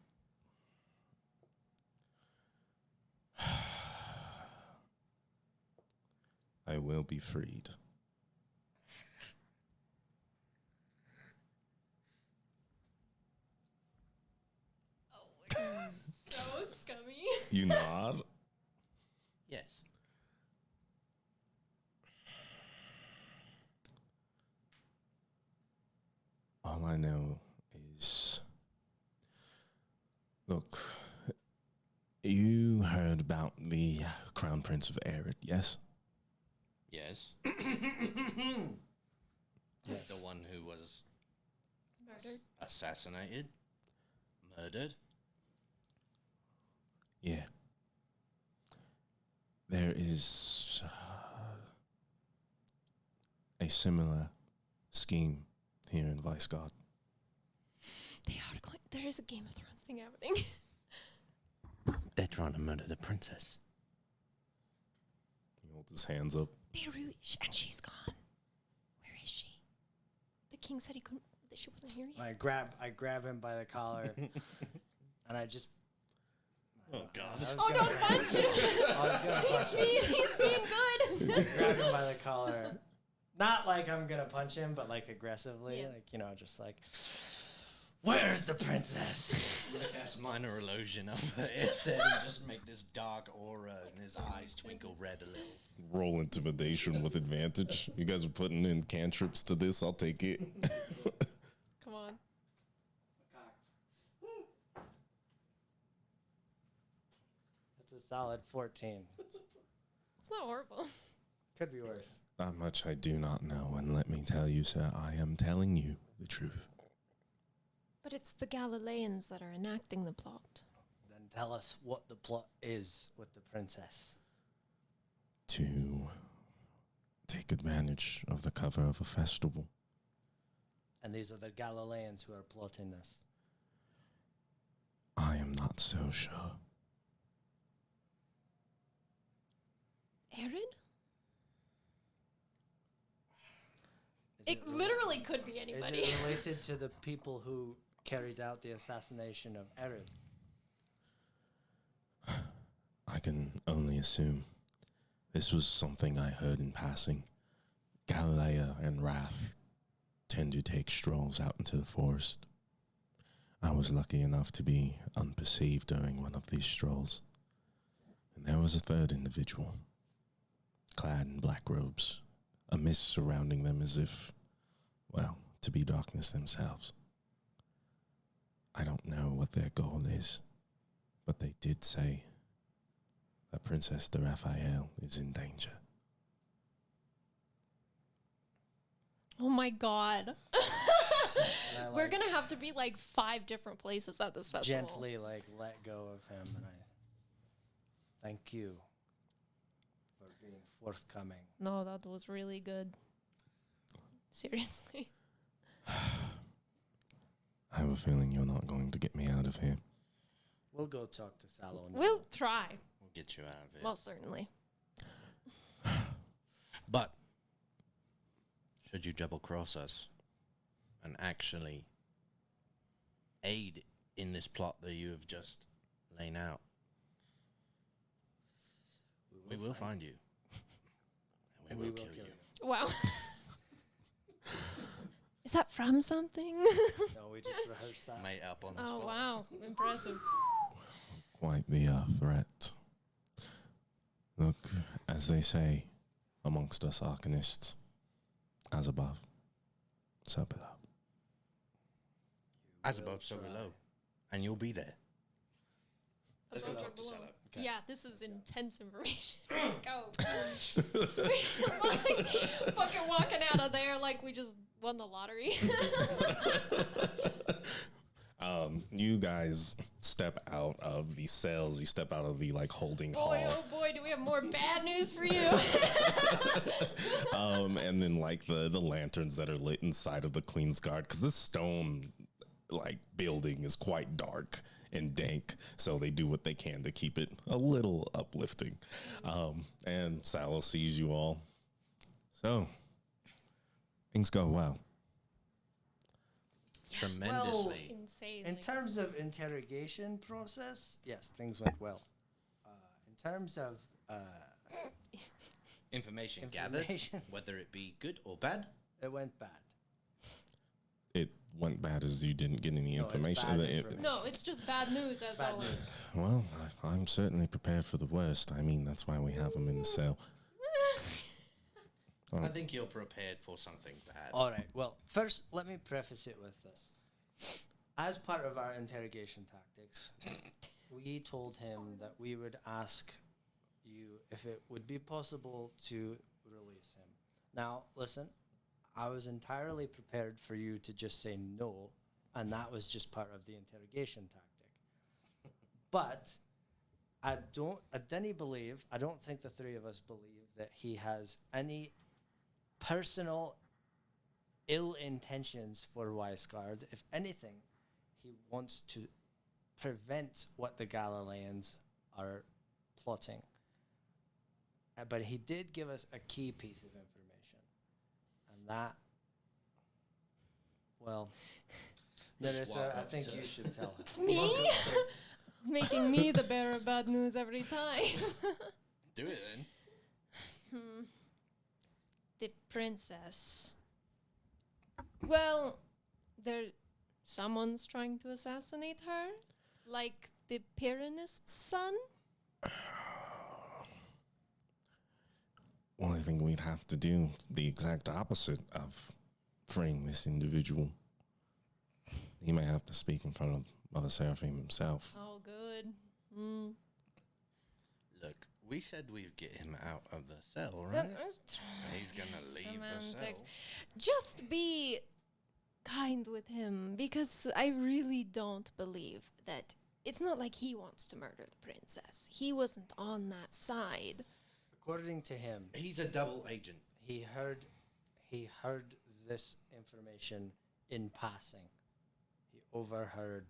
I will be freed. Oh my god. So scummy. You nod. Yes. All I know is, look, you heard about the Crown Prince of Arid, yes? Yes. Yes. The one who was Murdered. assassinated, murdered. Yeah. There is a similar scheme here in Viceguard. There is a Game of Thrones thing happening. They're trying to murder the princess. He holds his hands up. They really, and she's gone. Where is she? The king said that she wasn't here yet. I grab him by the collar, and I just. Oh, God. Oh, don't punch him! He's being good. Grab him by the collar. Not like I'm gonna punch him, but like aggressively, Yeah. like just like, where's the princess? I'm gonna cast minor illusion over his head and just make this dark aura and his eyes twinkle red a little. Roll intimidation with advantage. You guys are putting in cantrips to this. I'll take it. Come on. That's a solid 14. It's not horrible. Could be worse. Not much I do not know, and let me tell you, sir, I am telling you the truth. But it's the Galileans that are enacting the plot. Then tell us what the plot is with the princess. To take advantage of the cover of a festival. And these are the Galileans who are plotting this. I am not so sure. Aaron? Is It rela- literally could be Is anybody. it related to the people who carried out the assassination of Erin? I can only assume. This was something I heard in passing. Galilea and Wrath tend to take strolls out into the forest. I was lucky enough to be unperceived during one of these strolls. And there was a third individual, clad in black robes, a mist surrounding them as if, well, to be darkness themselves. I don't know what their goal is, but they did say that Princess de Raphael is in danger. Oh my god. And I, We're like, gonna have to be like 5 different places at this festival. gently like let go of him, and I thank you for being forthcoming. No, that was really good. Seriously. I have a feeling you're not going to get me out of here. We'll go talk to Sallow. now. We'll try. We'll get you out of it. Most certainly. But should you double cross us and actually aid in this plot that you have just laid out, we will find you. And we will kill you. Wow. Is that from something? No, we just rehearsed that. Made up on the Oh, spot. wow. Impressive. Quite the threat. Look, as they say amongst us Arcanists, as above, so below. As will above, so try. below. And you'll be there. Let's go Above or talk to below? Sallow. Okay. Yeah, this is intense information. Let's go. Fucking walking out of there like we just won the lottery. You guys step out of the cells. You step out of the holding Boy, hall. oh boy, do we have more bad news for you. And then the lanterns that are lit inside of the Queen's Guard, because this stone building is quite dark and dank, so they do what they can to keep it a little uplifting. And Sallow sees you all. So things go well. Tremendously. Insane. In terms of interrogation process, yes, things went well. In terms of Information gathered, information, whether it be good or bad. it went bad. It went bad as you didn't get any No, it's information. bad It- information. No, it's just bad news as Bad always. news. well, I'm certainly prepared for the worst. I mean, that's why we have them in the cell. I think you're prepared for something bad. All right. Well, first, let me preface it with this. As part of our interrogation tactics, we told him that we would ask you if it would be possible to release him. Now, listen, I was entirely prepared for you to just say no, and that was just part of the interrogation tactic. But I don't think the three of us believe that he has any personal ill intentions for Weisgard. If anything, he wants to prevent what the Galileans are plotting. But he did give us a key piece of information. And that, well, Nerissa, I think you should tell her. Me? Making me the bearer of bad news every time. Do it then. The princess. Well, someone's trying to assassinate her? Like the Pyranist's son? Well, I think we'd have to do the exact opposite of freeing this individual. He may have to speak in front of Mother Seraphim himself. Oh, good. Look, we said we'd get him out of the cell, right? He's gonna leave the Semantics. cell. Just be kind with him, because I really don't believe that. It's not like he wants to murder the princess. He wasn't on that side. According to him, He's a double agent. he heard this information in passing. He overheard.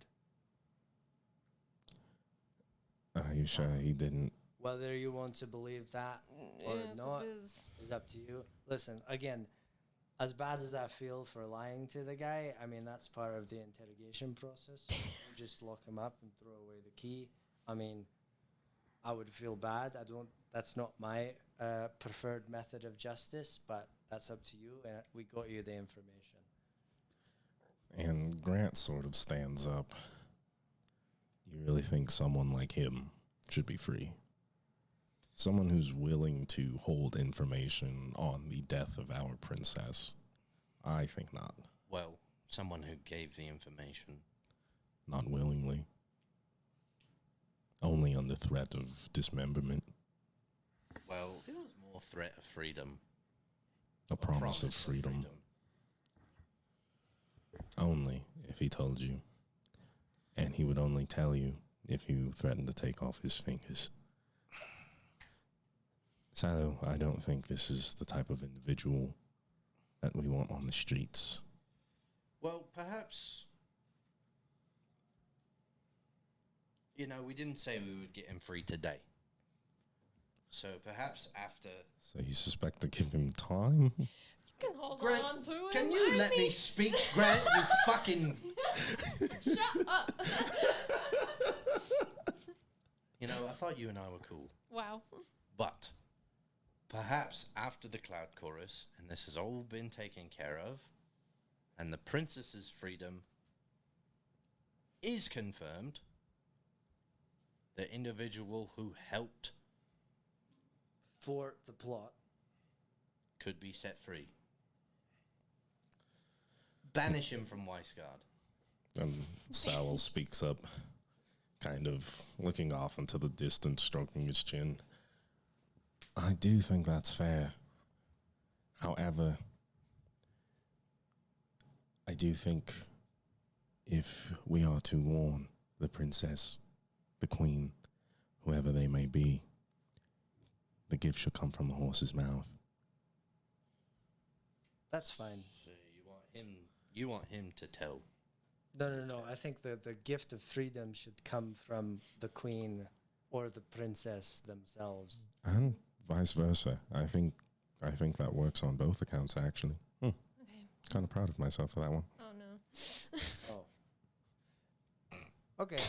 Are you sure he didn't? Whether you want to believe that or Yes, not it is. is up to you. Listen, again, as bad as I feel for lying to the guy, I mean, that's part of the interrogation process. You just lock him up and throw away the key. I mean, I would feel bad. That's not my preferred method of justice, but that's up to you, and we got you the information. And Grant sort of stands up. You really think someone like him should be free? Someone who's willing to hold information on the death of our princess? I think not. Well, someone who gave the information. Not willingly. Only under threat of dismemberment. Well, it was more threat of freedom. A promise of freedom. Only if he told you. And he would only tell you if you threatened to take off his fingers. So I don't think this is the type of individual that we want on the streets. Well, perhaps, we didn't say we would get him free today. So perhaps after... So you suspect to give him time? You can hold Grant, on to it. can you let me speak, Grant, you fucking... Shut up. I thought you and I were cool. Wow. But perhaps after the Cloud Chorus, and this has all been taken care of, and the princess's freedom is confirmed, the individual who helped For the plot. could be set free. Banish him from Weisgard. And Sowell speaks up, kind of looking off into the distance, stroking his chin. I do think that's fair. However, I do think if we are to warn the princess, the queen, whoever they may be, the gift should come from the horse's mouth. That's fine. So you want him to tell. No. I think the gift of freedom should come from the queen or the princess themselves. And vice versa. I think that works on both accounts, actually. Okay. Kind of proud of myself for that one. Oh, no. Oh. Okay.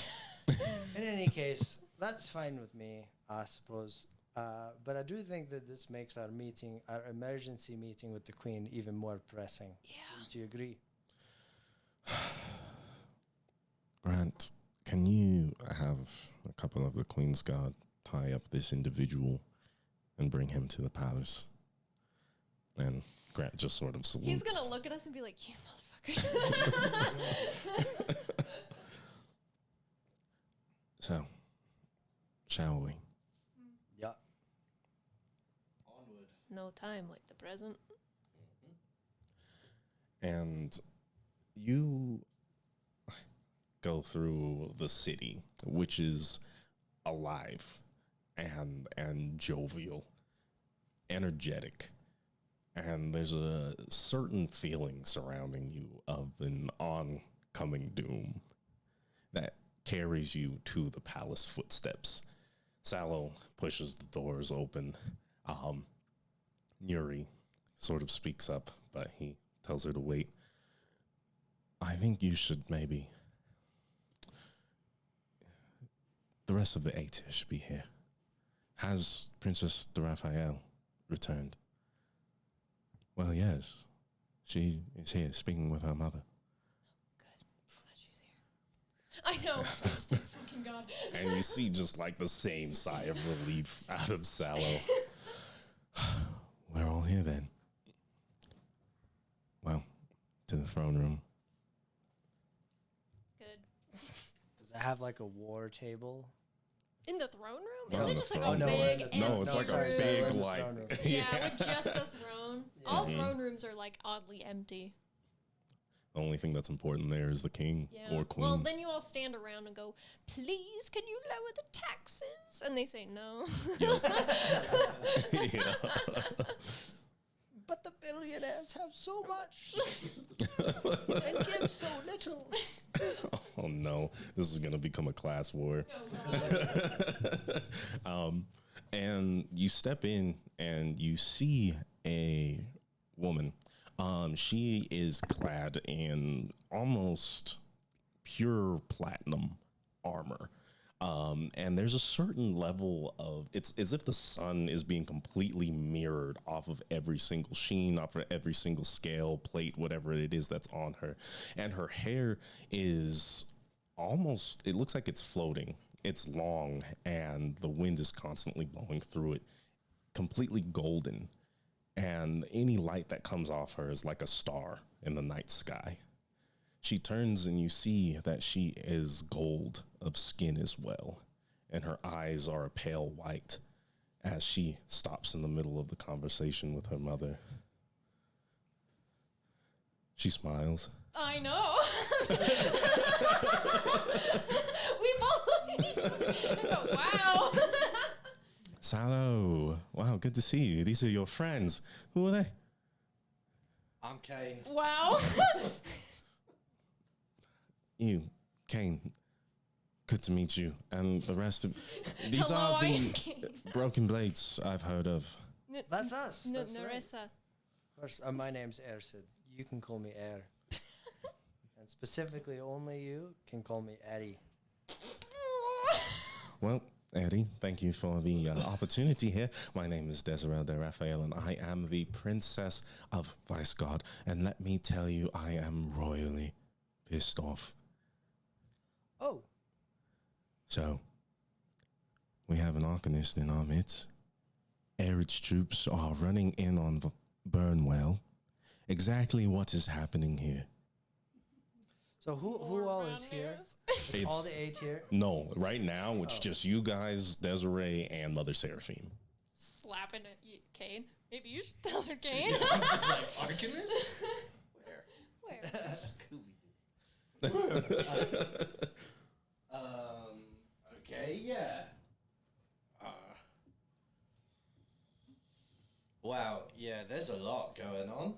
In any case, that's fine with me, I suppose. But I do think that this makes our emergency meeting with the queen even more pressing. Yeah. Do you agree? Grant, can you have a couple of the Queen's Guard tie up this individual and bring him to the palace? And Grant just sort of salutes. He's going to look at us and be like, you motherfucker. So, shall we? Yeah. Onward. No time like the present. And you go through the city, which is alive and jovial, energetic, and there's a certain feeling surrounding you of an oncoming doom that carries you to the palace footsteps. Sallow pushes the doors open. Yuri sort of speaks up, but he tells her to wait. I think you should maybe. The rest of the Aetir should be here. Has Princess de Raphael returned? Well, yes. She is here speaking with her mother. Glad she's here. I know. Fucking God. And you see just like the same sigh of relief out of Sallow. We're all here then. Well, to the throne room. Good. Does it have like a war table? In the throne room? No, Isn't it the just like throne a room. big No, empty No, it's like sorry, a sorry, big, we're in the like, throne room. Yeah, with just a throne. All Mhm. throne rooms are like oddly empty. The only thing that's important there is the king Yeah. or queen. Well, then you all stand around and go, "Please, can you lower the taxes?" And they say no. Yep. Yeah. But the billionaires have so much and give so little. Oh no, this is gonna become a class war. And you step in and you see a woman. She is clad in almost pure platinum armor. And there's a certain level of, it's as if the sun is being completely mirrored off of every single sheen, off of every single scale, plate, whatever it is that's on her. And her hair is almost, it looks like it's floating. It's long and the wind is constantly blowing through it, completely golden. And any light that comes off her is like a star in the night sky. She turns and you see that she is gold of skin as well. And her eyes are a pale white as she stops in the middle of the conversation with her mother. She smiles. I know. We both go, wow. Sallow. Wow, good to see you. These are your friends. Who are they? I'm Kane. Wow. You, Kane. Good to meet you. And the rest of these Hello, are I am the Kane. broken blades I've heard of. That's us. That's right. Narissa. Of course, my name's Ersid. You can call me Er. And specifically, only you can call me Eddie. Well, Eddie, thank you for the opportunity here. My name is Desiree de Raphael, and I am the Princess of Viceguard. And let me tell you, I am royally pissed off. Oh, So, we have an Arcanist in our midst. Arid's troops are running in on Burnwell. Exactly what is happening here? so who all is here? All the eight here? No, right now it's Oh. just you guys, Desiree, and Mother Seraphine. Slapping at you, Kane. Maybe you should tell her, Kane. I'm just like, Arcanist? Where? Where? Scooby-Doo. Okay, yeah. Wow, yeah, there's a lot going on.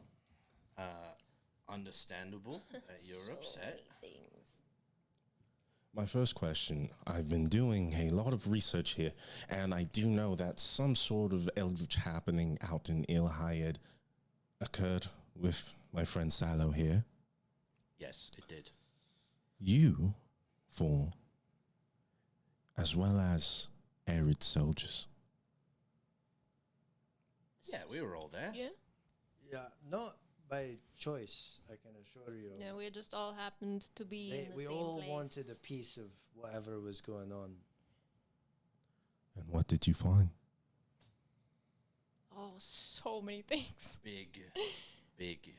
Understandable that you're upset. Things. My first question, I've been doing a lot of research here, and I do know that some sort of eldritch happening out in Ilhayed occurred with my friend Sallow here. Yes, it did. You, four, as well as Arid soldiers. Yeah, we were all there. Yeah? Yeah, not by choice, I can assure you. No, we just all happened to be in the We same all place. wanted a piece of whatever was going on. And what did you find? Oh, so many things. Big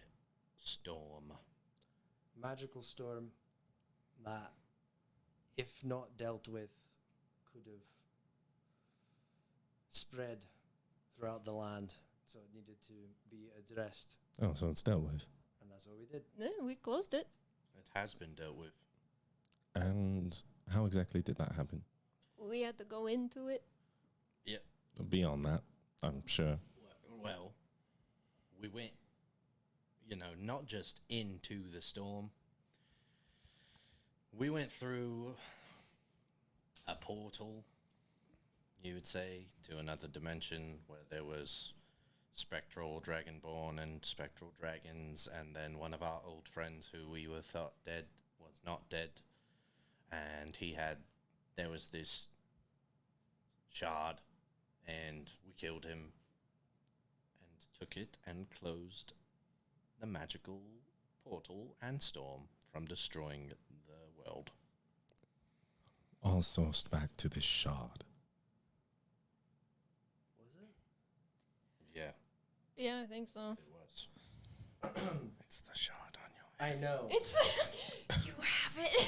storm. Magical storm that, if not dealt with, could have spread throughout the land. So it needed to be addressed. Oh, so it's dealt with. And that's what we did. Yeah, we closed it. It has been dealt with. And how exactly did that happen? We had to go into it. Yep. Beyond that, I'm sure. Well, we went, not just into the storm. We went through a portal, you would say, to another dimension where there was spectral dragonborn and spectral dragons, and then one of our old friends who we were thought dead was not dead, and there was this shard, and we killed him and took it and closed the magical portal and storm from destroying the world. All sourced back to this shard. Was it? Yeah, Yeah, I think so. it was. It's the shard on your I know. It's you have it.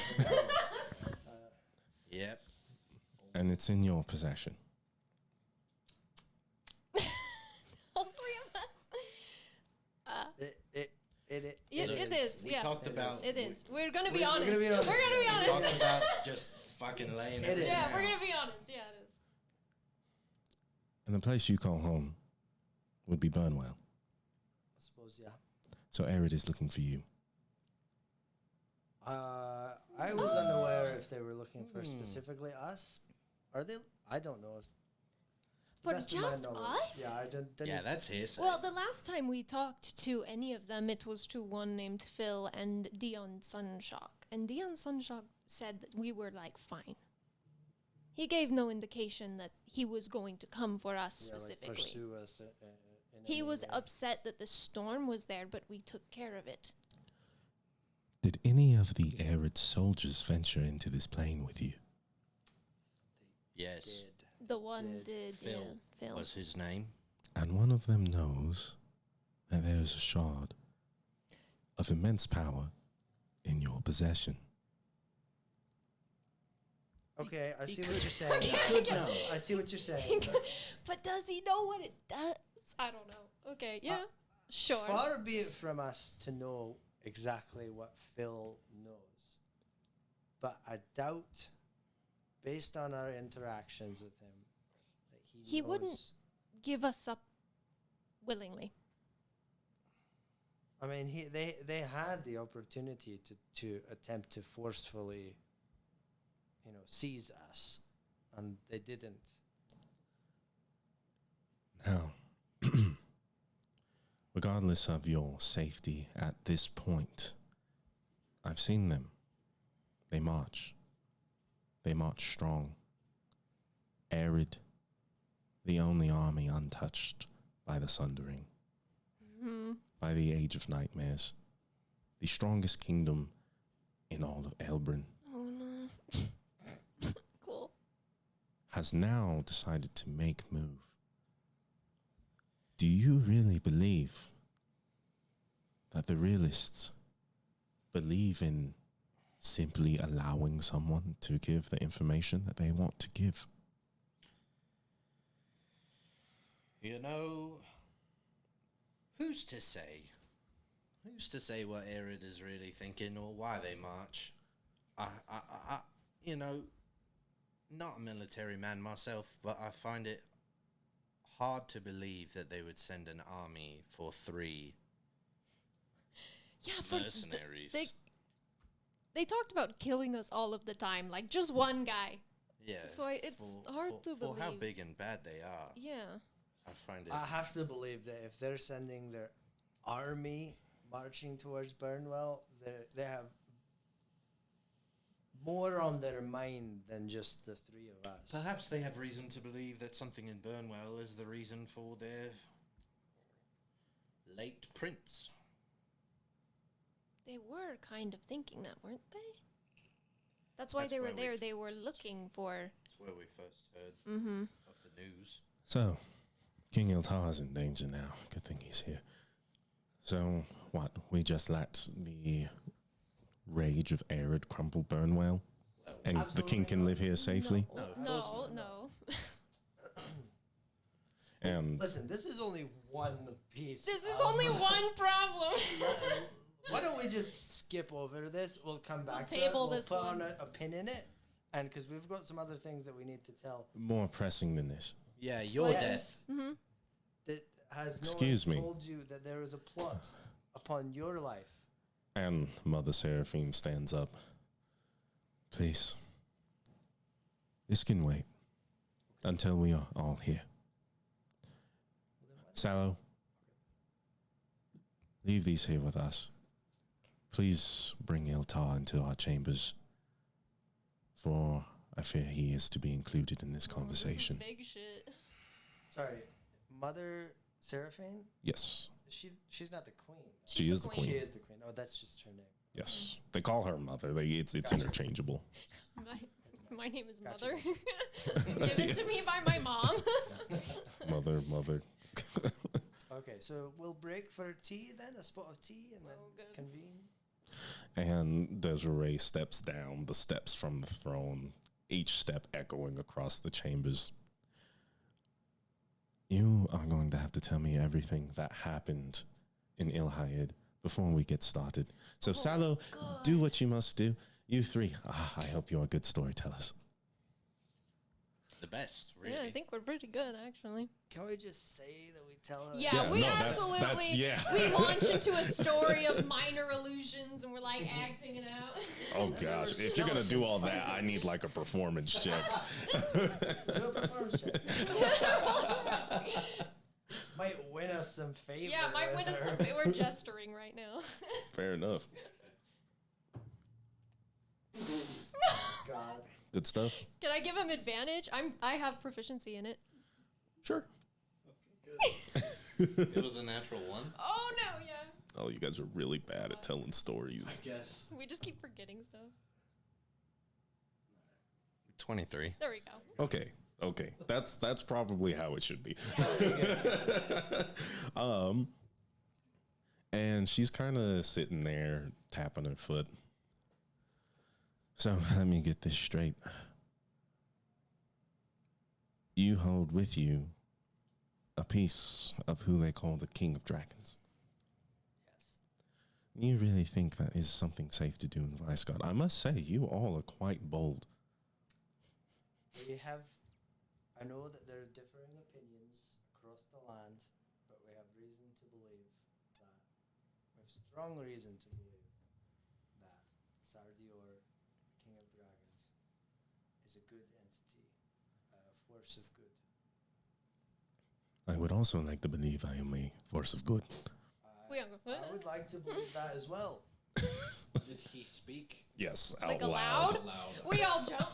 Yep. And it's in your possession. All three of us. It is. We Yeah, talked about it is. We're gonna we- be we're honest. gonna be honest. We're gonna be Yeah, honest. talking about just fucking laying It it. is. Yeah, down. we're gonna be honest. Yeah, it is. And the place you call home would be Burnwell. I suppose, yeah. So Arid is looking for you. I was unaware if they were looking for specifically us. Are they? I don't know. For Best of my just knowledge. us? Yeah, I didn't. Yeah, that's hearsay. Well, the last time we talked to any of them, it was to one named Phil and Dion Sunshock. And Dion Sunshock said that we were like fine. He gave no indication that he was going to come for us yeah, like specifically. pursue us. In He any was way. upset that the storm was there, but we took care of it. Did any of the Arid soldiers venture into this plane with you? yes, Did. The one Did. did, Phil yeah, Phil. was his name. And one of them knows that there is a shard of immense power in your possession. Okay, I He see could- what you're saying. he now. could know. I see what you're saying. But does he know what it does? I don't know. Okay, yeah, sure. Far be it from us to know exactly what Phil knows, but I doubt, based on our interactions with him, that He knows. wouldn't give us up willingly. I mean, they had the opportunity to attempt to forcefully, seize us, and they didn't. Now, regardless of your safety at this point, I've seen them. They march. They march strong. Arid, the only army untouched by the Sundering, by the Age of Nightmares, the strongest kingdom in all of Elbrin, Oh no. Cool. has now decided to make move. Do you really believe that the realists believe in simply allowing someone to give the information that they want to give? Who's to say? Who's to say what Arid is really thinking or why they march? I, not a military man myself, but I find it hard to believe that they would send an army for 3 Yeah, for mercenaries. they talked about killing us all of the time, like just one guy. yeah. So it's hard to for how believe. big and bad they are. Yeah. I find it. I have to believe that if they're sending their army marching towards Burnwell, they have more on their mind than just the 3 of us. Perhaps they have reason to believe that something in Burnwell is the reason for their late prince. They were kind of thinking that, weren't they? That's why That's they were where there. we've- They were looking for. That's where we first heard Mm-hmm. of the news. So, King Iltar is in danger now. Good thing he's here. So, what? We just let the rage of Arid crumble Burnwell? And the king Absolutely can live here safely? No, of No, course no. not. And Listen, this is only one piece. This is of- only one problem. Why don't we just skip over this? We'll come back to table it. We'll this put one. on a pin in it, and because we've got some other things that we need to tell. More pressing than this. Yeah, your Yes. death. Mm-hmm. That has Excuse no me. one told you that there is a plot upon your life? And Mother Seraphim stands up. Please. This can wait until we are all here. Sallow, leave these here with us. Please bring Iltar into our chambers, for I fear he is to be included in this conversation. Big shit. Sorry, Mother Seraphine? Yes, She's not the queen. she is the She queen. is the queen. Oh, that's just her name. Yes, they call her Mother. It's Gotcha. interchangeable. My name is Gotcha. Mother. Given to me by my mom. Mother. Okay, so we'll break for tea then, a spot of tea, and then Oh, good. convene. And Desiree steps down the steps from the throne, each step echoing across the chambers. You are going to have to tell me everything that happened in Ilhaid before we get started. So, Sallow, do what you must do. You three, I hope you're good storytellers. The best, really. Yeah, I think we're pretty good, actually. Can we just say that we tell her? Yeah, Yeah, we no, that's- absolutely. yeah. We launch into a story of minor illusions, and we're like acting it out. Oh, gosh. If you're going to do all that, I need like a performance check. Do a performance check. Might win us some favor. Yeah, might win with us her. something. We're gesturing right now. Fair enough. God. Good stuff? Can I give him advantage? I have proficiency in it. Sure. It was a natural one. Oh no, yeah. Oh, you guys are really bad at telling stories. Guess. We just keep forgetting stuff. 23. There we go. Okay. That's probably how it should be. And she's kind of sitting there tapping her foot. So let me get this straight. You hold with you a piece of who they call the King of Dragons. Yes. You really think that is something safe to do in Vyscott? I must say, you all are quite bold. We have. I know that there are differing opinions across the land, but we have reason to believe that. We have strong reason to believe that Sardior, King of Dragons, is a good entity, a force of good. I would also like to believe I am a force of good. We are. I would like to believe that as well. Did he speak Yes, Like out loud. aloud? loud? We all jump.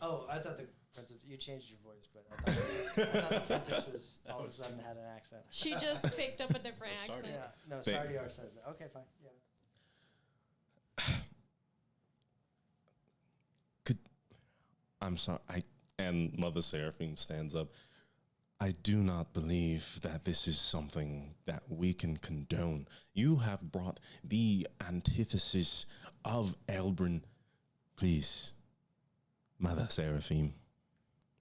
Oh, I thought the princess. You changed your voice, but I thought the princess was all of a sudden had an accent. She just picked up a different Oh, sorry. accent. Yeah, no, They- Sardior says that. Okay, fine. Yeah. I'm sorry. And Mother Seraphim stands up. I do not believe that this is something that we can condone. You have brought the antithesis of Elbrin. Please, Mother Seraphim.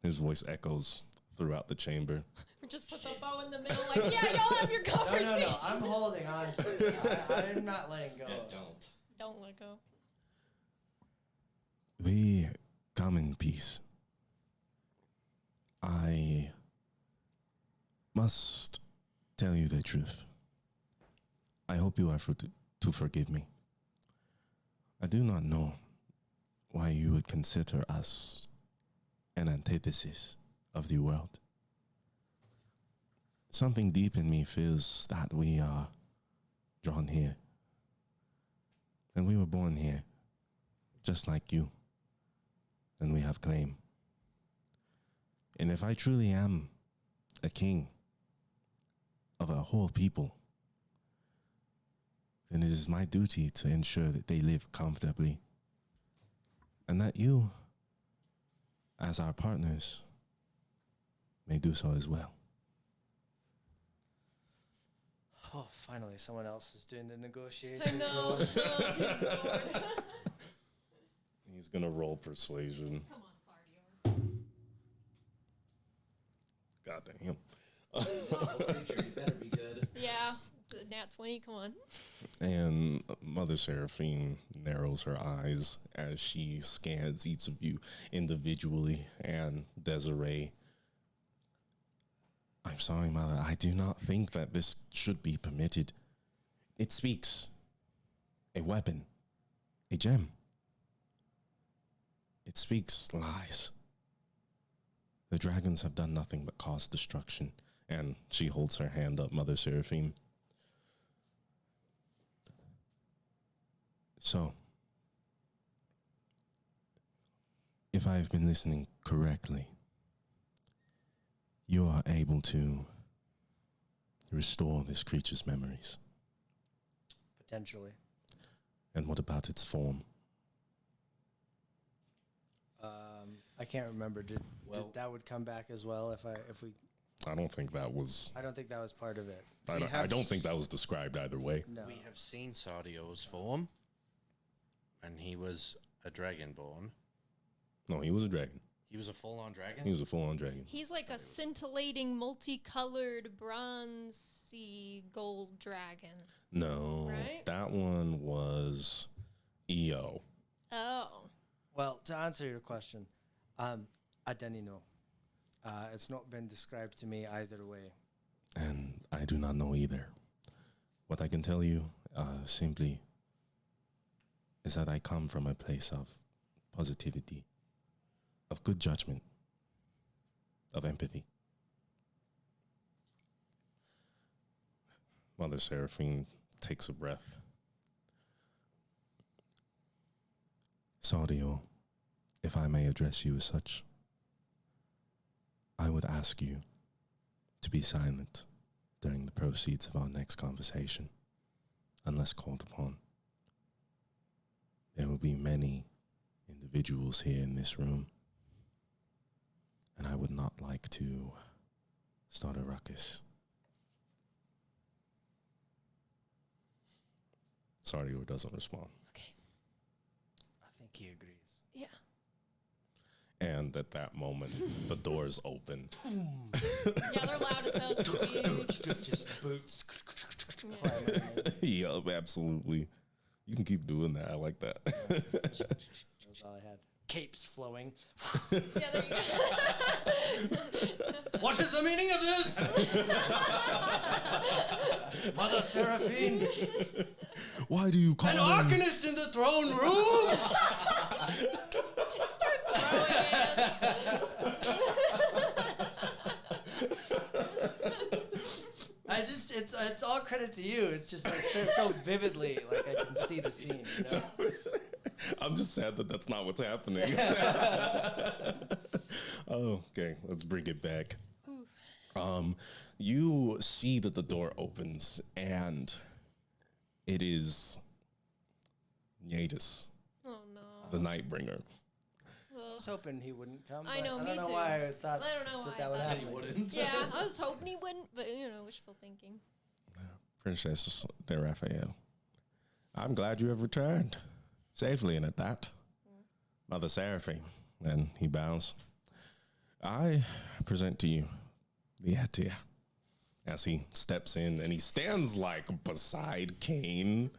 His voice echoes throughout the chamber. Just put the bow in the middle, like, yeah, y'all have your conversation. No, I'm holding on to it. I'm not letting go. Yeah, don't. Don't let go. We come in peace. I must tell you the truth. I hope you are to forgive me. I do not know why you would consider us an antithesis of the world. Something deep in me feels that we are drawn here. And we were born here, just like you. And we have claim. And if I truly am a king of a whole people, then it is my duty to ensure that they live comfortably. And that you, as our partners, may do so as well. Oh, finally, someone else is doing the negotiating. I know. for us. Oh, his sword. He's going to roll persuasion. Come on, Sardior. God damn. Creature, you better be good. Yeah, the nat 20. Come on. And Mother Seraphine narrows her eyes as she scans each of you individually. And Desiree, I'm sorry, Mother, I do not think that this should be permitted. It speaks a weapon, a gem. It speaks lies. The dragons have done nothing but cause destruction. And she holds her hand up, Mother Seraphine. So, if I have been listening correctly, you are able to restore this creature's memories. Potentially. And what about its form? I can't remember. Did that would come back as well if we? I don't think that was. I don't think that was part of it. I don't think that was described either way. No. We have seen Sardio's form, and he was a dragonborn. No, he was a dragon. He was a full-on dragon? He was a full-on dragon. He's like a scintillating, multicolored, bronzy gold dragon. No, Right? that one was EO. Oh. Well, to answer your question, I didn't know. It's not been described to me either way. And I do not know either. What I can tell you simply is that I come from a place of positivity, of good judgment, of empathy. Mother Seraphine takes a breath. Sardio, if I may address you as such, I would ask you to be silent during the proceeds of our next conversation, unless called upon. There will be many individuals here in this room, and I would not like to start a ruckus. Sardio doesn't respond. Okay. I think he agrees. Yeah. And at that moment, the doors open. Yeah, they're loud as hell. Huge. Just boots. Yeah. Yeah, absolutely. You can keep doing that. I like that. That's all I had. Capes flowing. Yeah, there you go. What is the meaning of this? Mother Seraphine? Why do you call An him? arcanist in the throne room? Just start throwing it. It's all credit to you. It's just like so vividly, like I can see the scene, you know? I'm just sad that that's not what's happening. Oh, okay, let's bring it back. You see that the door opens, and it is Nyadis, Oh no. the Nightbringer. I was hoping he wouldn't come. I but know, I me don't know too. why I thought I don't know why I that would thought happen. he wouldn't. Yeah, I was hoping he wouldn't, but wishful thinking. Princess de Raphael, I'm glad you have returned safely, and at that, Mother Seraphine. And he bows. I present to you the Atia. As he steps in, and he stands like beside Cain.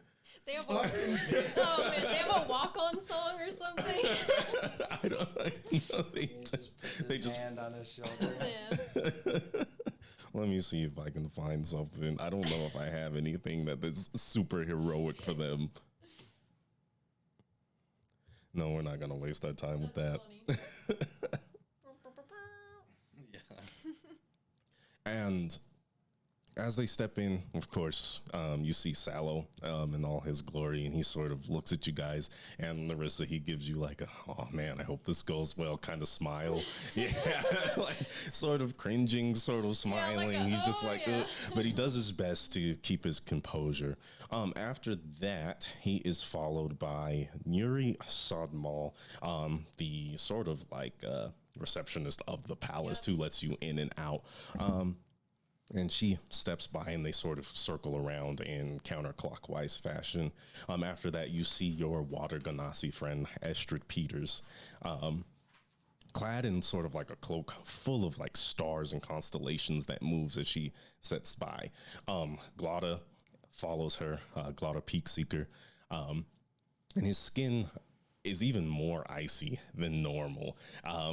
They have a oh man, they have a walk-on song or something. I don't know. He just puts They his just- hand on his shoulder. Yeah. Let me see if I can find something. I don't know if I have anything that is super heroic for them. No, we're not gonna waste our time with that. That's funny. Yeah. And as they step in, of course, you see Sallow in all his glory, and he sort of looks at you guys. And Larissa, he gives you like a, oh man, I hope this goes well kind of smile. Yeah, like sort of cringing, sort of smiling. like a, He's just "Oh, like, yeah." but he does his best to keep his composure. After that, he is followed by Nuri Sodmal, the sort of like receptionist of the palace who lets you in and out. And she steps by, and they sort of circle around in counterclockwise fashion. After that, you see your water ganassi friend, Estrid Peters, clad in sort of like a cloak full of like stars and constellations that moves as she sets by. Glotta follows her, Glauda Peak Seeker. And his skin is even more icy than normal.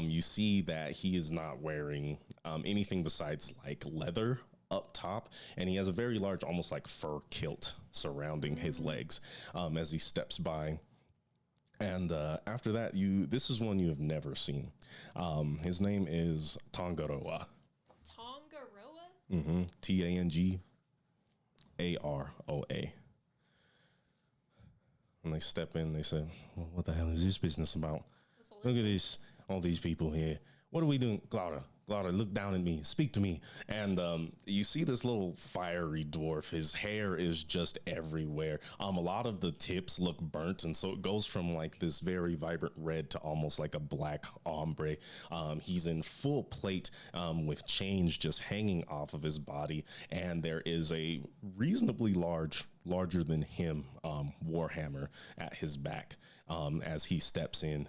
You see that he is not wearing anything besides like leather up top, and he has a very large, almost like fur kilt surrounding his legs as he steps by. And after that, this is one you have never seen. His name is Tangaroa. Tongaroa? Tangaroa. And they step in, they say, well, what the hell is this business about? Look at this, all these people here. What are we doing? Glauda, look down at me, speak to me. And you see this little fiery dwarf. His hair is just everywhere. A lot of the tips look burnt, and so it goes from like this very vibrant red to almost like a black ombre. He's in full plate with chains just hanging off of his body, and there is a reasonably larger than him warhammer at his back as he steps in.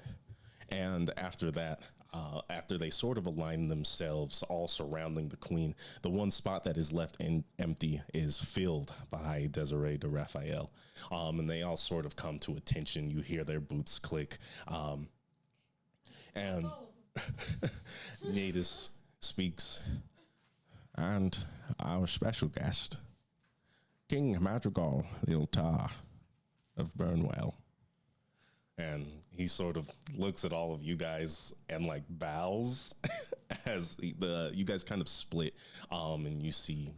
And after that, after they sort of align themselves all surrounding the queen, the one spot that is left empty is filled by Desiree de Raphael. And they all sort of come to attention. You hear their boots click. And Nadis speaks. And our special guest, King Madrigal Iltar of Burnwell. And he sort of looks at all of you guys and like bows as you guys kind of split. And you see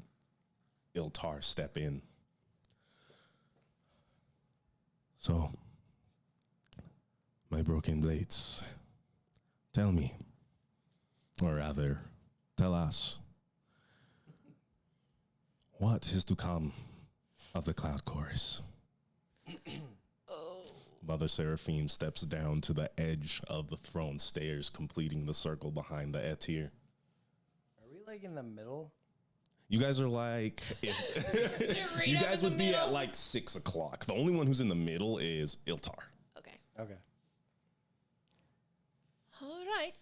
Iltar step in. So, my broken blades, tell me, or rather, tell us, what is to come of the Cloud Chorus? Mother Seraphim steps down to the edge of the throne stairs, completing the circle behind the Etir. Are we like in the middle? You guys are like, if you guys would be at like 6 o'clock. The only one who's in the middle is Iltar. Okay. Okay. All right.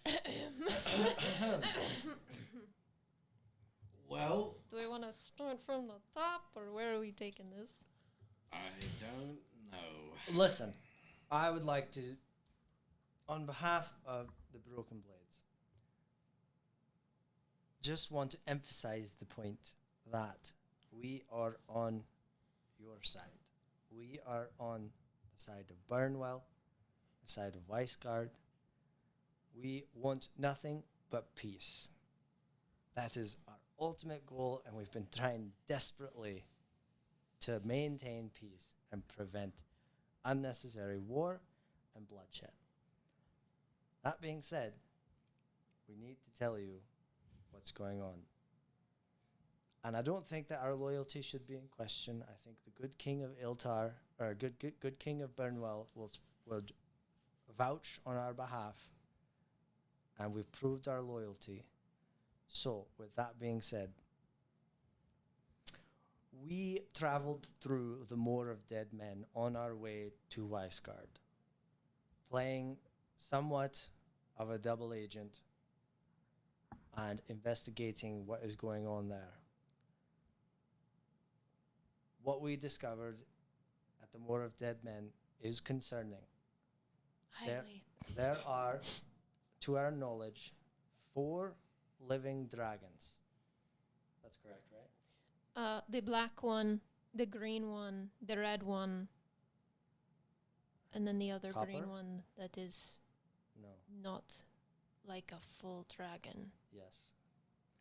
Well, Do we want to start from the top, or where are we taking this? I don't know. Listen, I would like to, on behalf of the Broken Blades, just want to emphasize the point that we are on your side. We are on the side of Burnwell, the side of Weisgard. We want nothing but peace. That is our ultimate goal, and we've been trying desperately to maintain peace and prevent unnecessary war and bloodshed. That being said, we need to tell you what's going on. And I don't think that our loyalty should be in question. I think the good king of Iltar, or good king of Burnwell, would vouch on our behalf, and we've proved our loyalty. So, with that being said, we traveled through the Moor of Dead Men on our way to Weisgard, playing somewhat of a double agent and investigating what is going on there. What we discovered at the Moor of Dead Men is concerning. Highly. There are, to our knowledge, 4 living dragons. That's correct, right? The black one, the green one, the red one, and then the other Copper? green one that is No. not like a full dragon. Yes.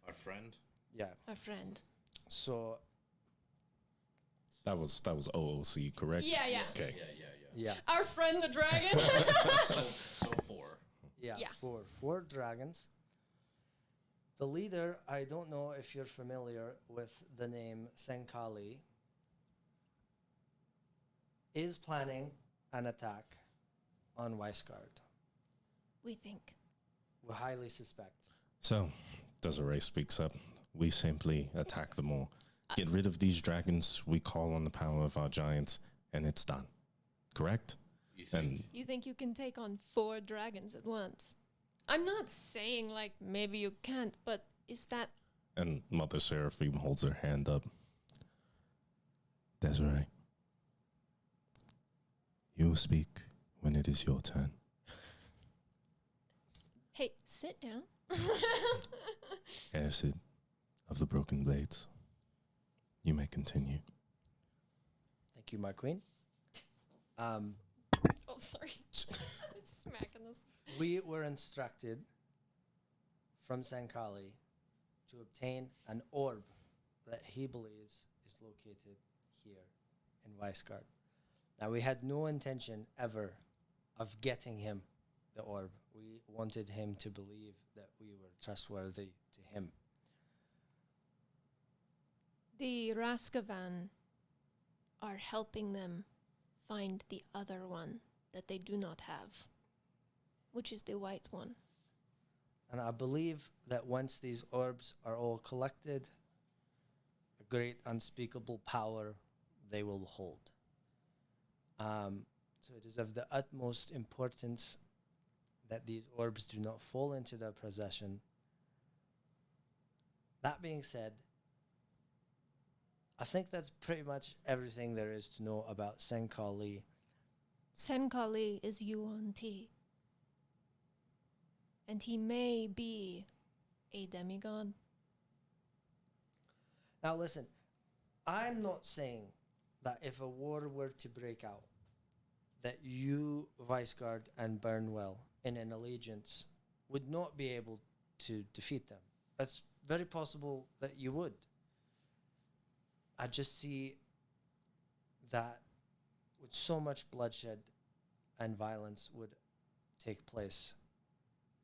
Our friend? Yeah. A friend. So, That was OOC, correct? Yeah. Okay. yeah. Our friend the dragon. So 4. Yeah. Yeah. 4 dragons. The leader, I don't know if you're familiar with the name Senkali, is planning an attack on Weisgard. We think. We highly suspect. So, Desiree speaks up. We simply attack them all. Get rid of these dragons. We call on the power of our giants, and it's done. Correct? You think? And You think you can take on 4 dragons at once? I'm not saying like maybe you can't, but is that Mother Seraphim holds her hand up. Desiree, you will speak when it is your turn. Hey, sit down. Acid of the Broken Blades, you may continue. Thank you, my queen. Oh, sorry. Smacking this. We were instructed from Sankali to obtain an orb that he believes is located here in Weisgard. Now, we had no intention ever of getting him the orb. We wanted him to believe that we were trustworthy to him. The Raskavan are helping them find the other one that they do not have, which is the white one. And I believe that once these orbs are all collected, a great unspeakable power they will hold. So it is of the utmost importance that these orbs do not fall into their possession. That being said, I think that's pretty much everything there is to know about Senkali. Senkali is Yuan Ti. And he may be a demigod. Now listen, I'm not saying that if a war were to break out, that you, Weisgard, and Burnwell, in an allegiance, would not be able to defeat them. That's very possible that you would. I just see that with so much bloodshed and violence would take place.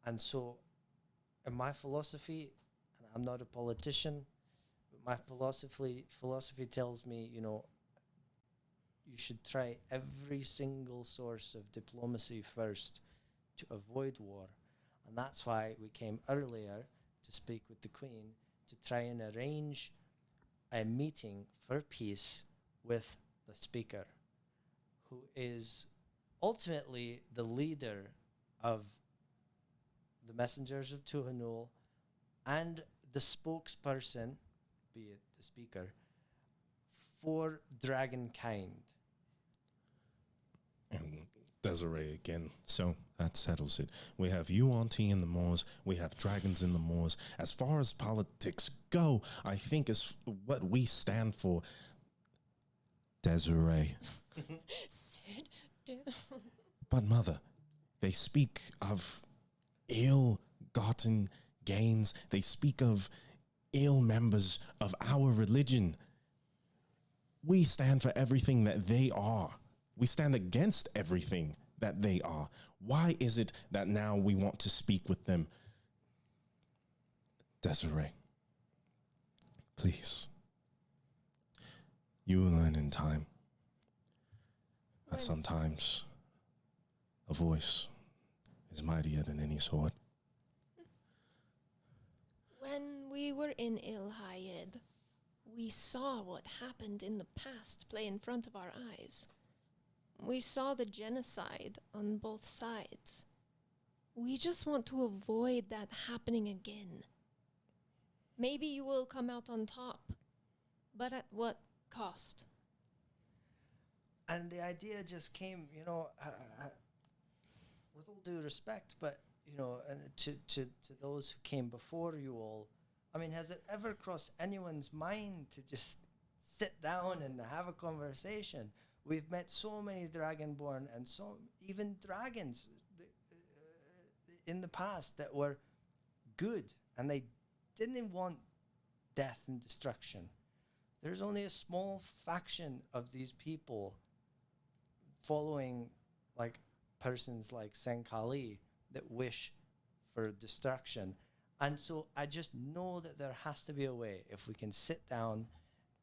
And so, in my philosophy, and I'm not a politician, but my philosophy tells me, you know, you should try every single source of diplomacy first to avoid war. And that's why we came earlier to speak with the Queen to try and arrange a meeting for peace with the Speaker, who is ultimately the leader of the messengers of Tuhanul and the spokesperson, be it the Speaker, for Dragonkind. And Desiree again. So that settles it. We have Yuan Ti in the Moors. We have dragons in the Moors. As far as politics go, I think it's what we stand for. Desiree. Sit down. But mother, they speak of ill-gotten gains. They speak of ill members of our religion. We stand for everything that they are. We stand against everything that they are. Why is it that now we want to speak with them? Desiree, please. You will learn in time that sometimes a voice is mightier than any sword. When we were in Ilhayed, we saw what happened in the past play in front of our eyes. We saw the genocide on both sides. We just want to avoid that happening again. Maybe you will come out on top, but at what cost? And the idea just came, you know, with all due respect, but, you know, to those who came before you all, I mean, has it ever crossed anyone's mind to just sit down and have a conversation? We've met so many Dragonborn and so even dragons in the past that were good, and they didn't want death and destruction. There's only a small faction of these people following like persons like Senkali that wish for destruction. And so I just know that there has to be a way, if we can sit down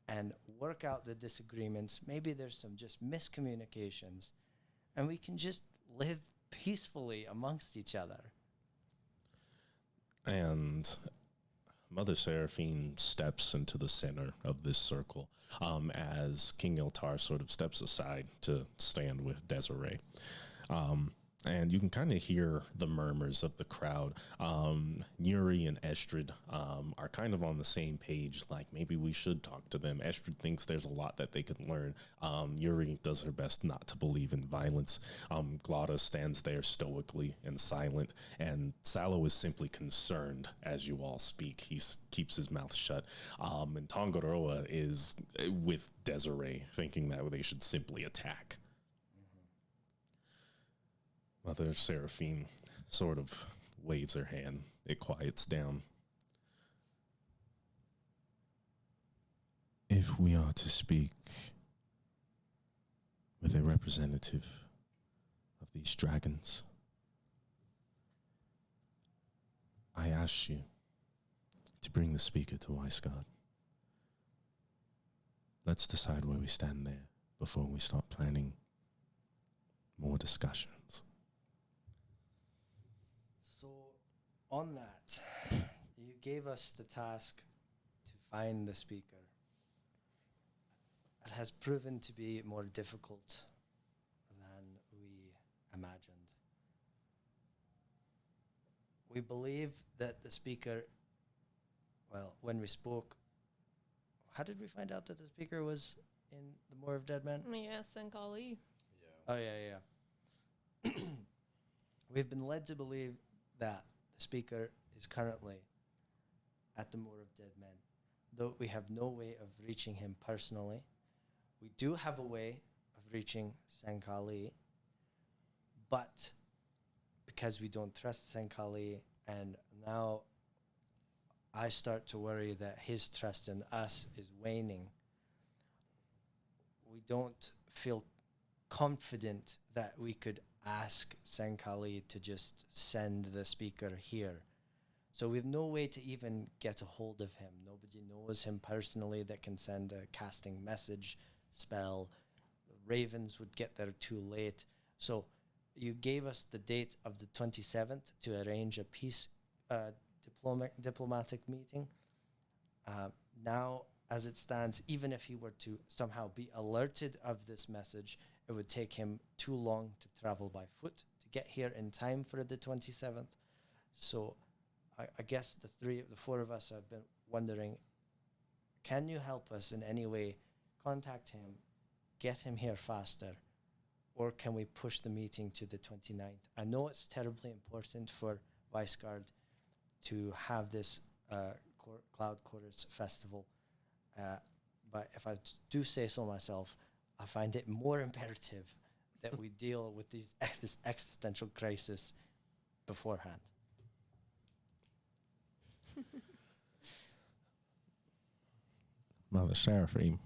and work out the disagreements, maybe there's some just miscommunications, and we can just live peacefully amongst each other. And Mother Seraphine steps into the center of this circle as King Iltar sort of steps aside to stand with Desiree. and you can kind of hear the murmurs of the crowd. Yuri and Estrid are kind of on the same page, like maybe we should talk to them. Estrid thinks there's a lot that they could learn. Yuri does her best not to believe in violence. Glada stands there stoically and silent, and Sallow is simply concerned as you all speak. He keeps his mouth shut. And Tongoroa is with Desiree, thinking that they should simply attack. Mother Seraphine sort of waves her hand. It quiets down. If we are to speak with a representative of these dragons, I ask you to bring the speaker to Weisgard. Let's decide where we stand there before we start planning more discussions. So, on that, you gave us the task to find the speaker. It has proven to be more difficult than we imagined. We believe that the speaker, well, when we spoke, how did we find out that the speaker was in the Moor of Dead Men? Yes, and Kali. Oh, yeah. We've been led to believe that the speaker is currently at the Moor of Dead Men, though we have no way of reaching him personally. We do have a way of reaching Sankali, but because we don't trust Sankali, and now I start to worry that his trust in us is waning, we don't feel confident that we could ask Sankali to just send the speaker here. So we have no way to even get a hold of him. Nobody knows him personally that can send a casting message spell. The Ravens would get there too late. So you gave us the date of the 27th to arrange a peace diplomatic meeting. Now, as it stands, even if he were to somehow be alerted of this message, it would take him too long to travel by foot to get here in time for the 27th. So I guess the four of us have been wondering, can you help us in any way? Contact him, get him here faster, or can we push the meeting to the 29th? I know it's terribly important for Weisgard to have this Cloud Chorus festival, but if I do say so myself, I find it more imperative that we deal with this existential crisis beforehand. Mother Seraphine,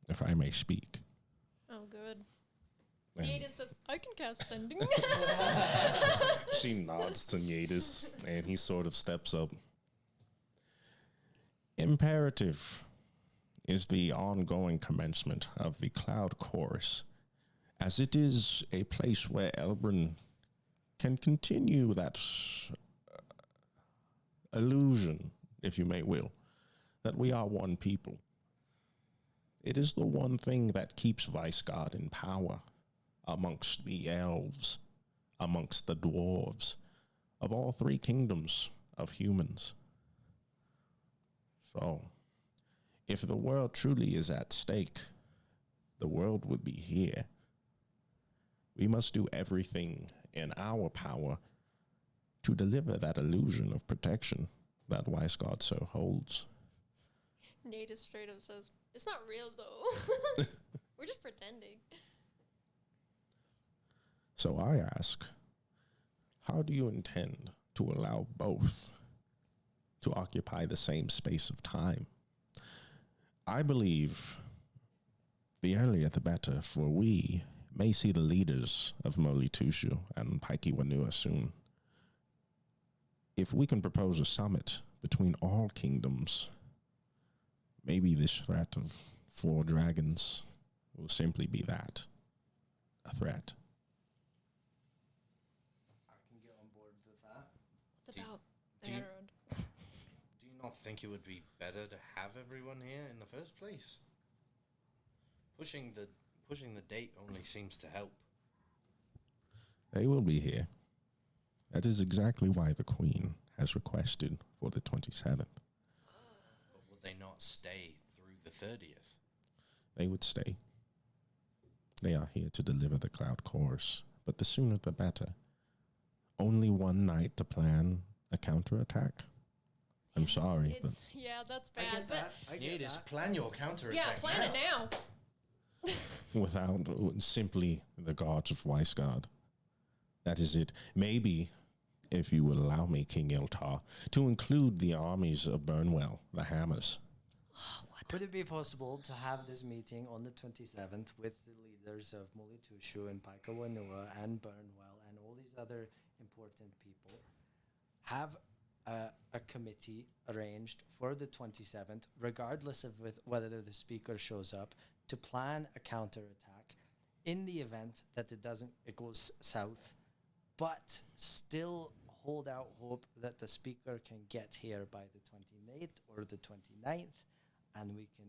if I may speak. Oh, good. And Yadis says, I can cast sending. she nods to Yadis, and he sort of steps up. Imperative is the ongoing commencement of the Cloud Chorus, as it is a place where Elbrin can continue that illusion, if you may will, that we are one people. It is the one thing that keeps Weisgard in power amongst the elves, amongst the dwarves, of all three kingdoms of humans. So, if the world truly is at stake, the world would be here. We must do everything in our power to deliver that illusion of protection that Weisgard so holds. Yadis straight up says, it's not real though. We're just pretending. So I ask, how do you intend to allow both to occupy the same space of time? I believe the earlier the better, for we may see the leaders of Molitushu and Paikiwanua soon. If we can propose a summit between all kingdoms, maybe this threat of 4 dragons will simply be that, a threat. I can get on board with that. What Do- about do you- Arad? Do you not think it would be better to have everyone here in the first place? Pushing the date only seems to help. They will be here. That is exactly why the Queen has requested for the 27th. But will they not stay through the 30th? They would stay. They are here to deliver the cloud course, but the sooner the better. Only one night to plan a counterattack. I'm sorry, but Yeah, that's I bad. get But that. I get Needis, that. plan your counterattack. yeah, plan it now. without simply the gods of Weisgard. That is it. Maybe, if you will allow me, King Iltar, to include the armies of Burnwell, the Hammers. Could it be possible to have this meeting on the 27th with the leaders of Molitushu and Paikawanua and Burnwell and all these other important people? Have a committee arranged for the 27th, regardless of whether the speaker shows up, to plan a counterattack in the event that it goes south, but still hold out hope that the speaker can get here by the 28th or the 29th, and we can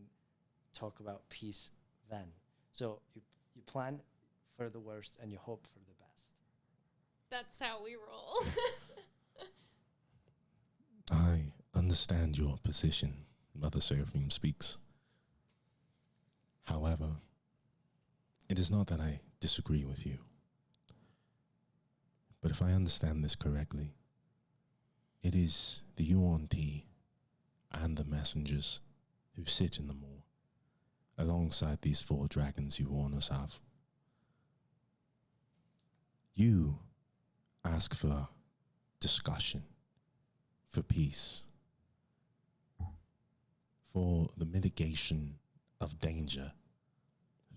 talk about peace then. So you plan for the worst and you hope for the best. That's how we roll. I understand your position, Mother Seraphim speaks. However, it is not that I disagree with you. But if I understand this correctly, it is the Yuan-Ti and the messengers who sit in the moor, alongside these 4 dragons you warn us of. You ask for discussion, for peace, for the mitigation of danger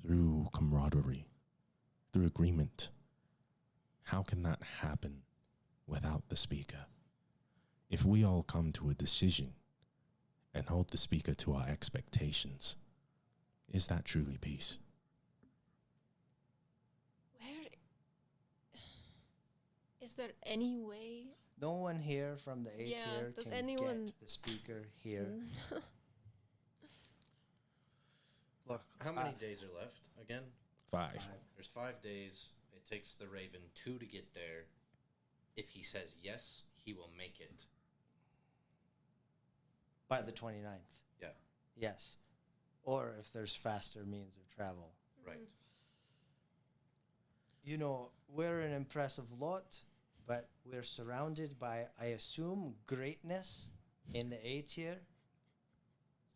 through camaraderie, through agreement. How can that happen without the speaker? If we all come to a decision and hold the speaker to our expectations, is that truly peace? Where is there any way? No one here from the A Yeah, tier does can anyone- get the speaker here. Look, How many days are left again? 5. There's 5 days. It takes the Raven 2 to get there. If he says yes, he will make it. by the 29th. Yeah. Yes. Or if there's faster means of travel. Right. You know, we're an impressive lot, but we're surrounded by, I assume, greatness in the A tier.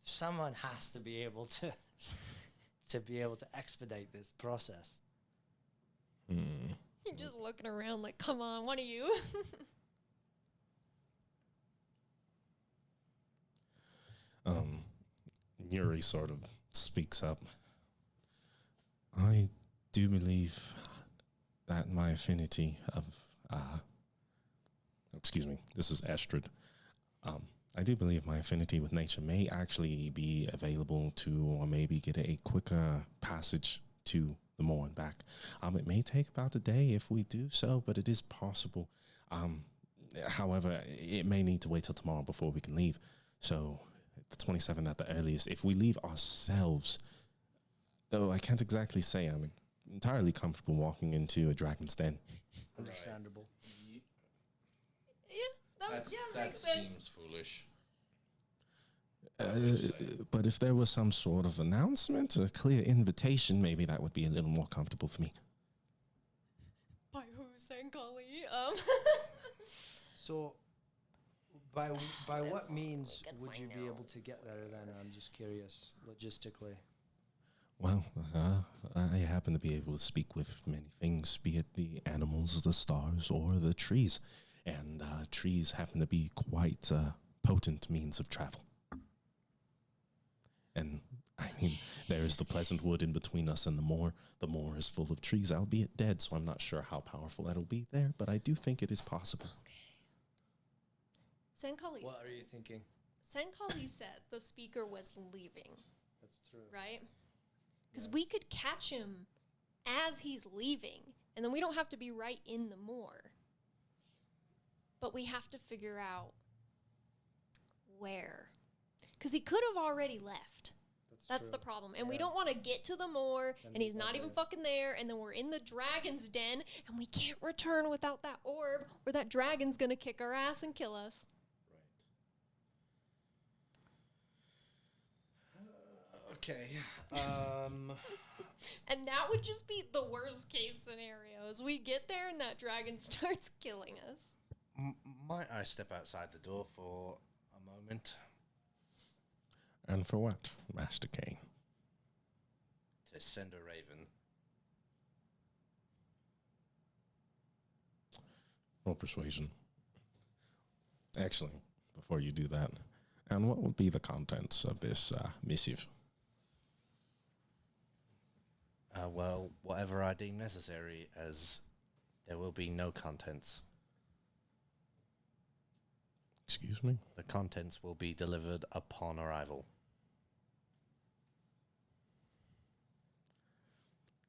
Someone has to be able to expedite this process. You're just looking around like, come on, one of you. Yuri sort of speaks up. I do believe that my affinity of, excuse me, this is Estrid. I do believe my affinity with nature may actually be available to, or maybe get a quicker passage to the moor and back. It may take about a day if we do so, but it is possible. However, it may need to wait till tomorrow before we can leave. So the 27th at the earliest. If we leave ourselves, though I can't exactly say I'm entirely comfortable walking into a dragon's den. Understandable. That makes sense. Seems foolish. But if there was some sort of announcement, a clear invitation, maybe that would be a little more comfortable for me. By who, Sankali? So, by what means would you be able to get there then? I'm just curious, logistically. Well, I happen to be able to speak with many things, be it the animals, the stars, or the trees. And trees happen to be quite potent means of travel. And, I mean, there is the pleasant wood in between us and the moor. The moor is full of trees, albeit dead, so I'm not sure how powerful that'll be there, but I do think it is possible. Sankali. What are you thinking? Sankali said the speaker was leaving, That's true. right? Because we could catch him as he's leaving, and then we don't have to be right in the moor. But we have to figure out where. Because he could have already left. That's true. the problem. And we Yeah. don't want to get to the moor, And and he's leave not that even there. fucking there, and then we're in the dragon's den, and we can't return without that orb, or that dragon's gonna kick our ass and kill us. Right. Okay. And that would just be the worst case scenario, is we get there and that dragon starts killing us. Might I step outside the door for a moment And for what, Master Kane? to send a raven? Roll persuasion. Actually, before you do that, and what would be the contents of this missive? Well, whatever I deem necessary, as there will be no contents. Excuse me? The contents will be delivered upon arrival.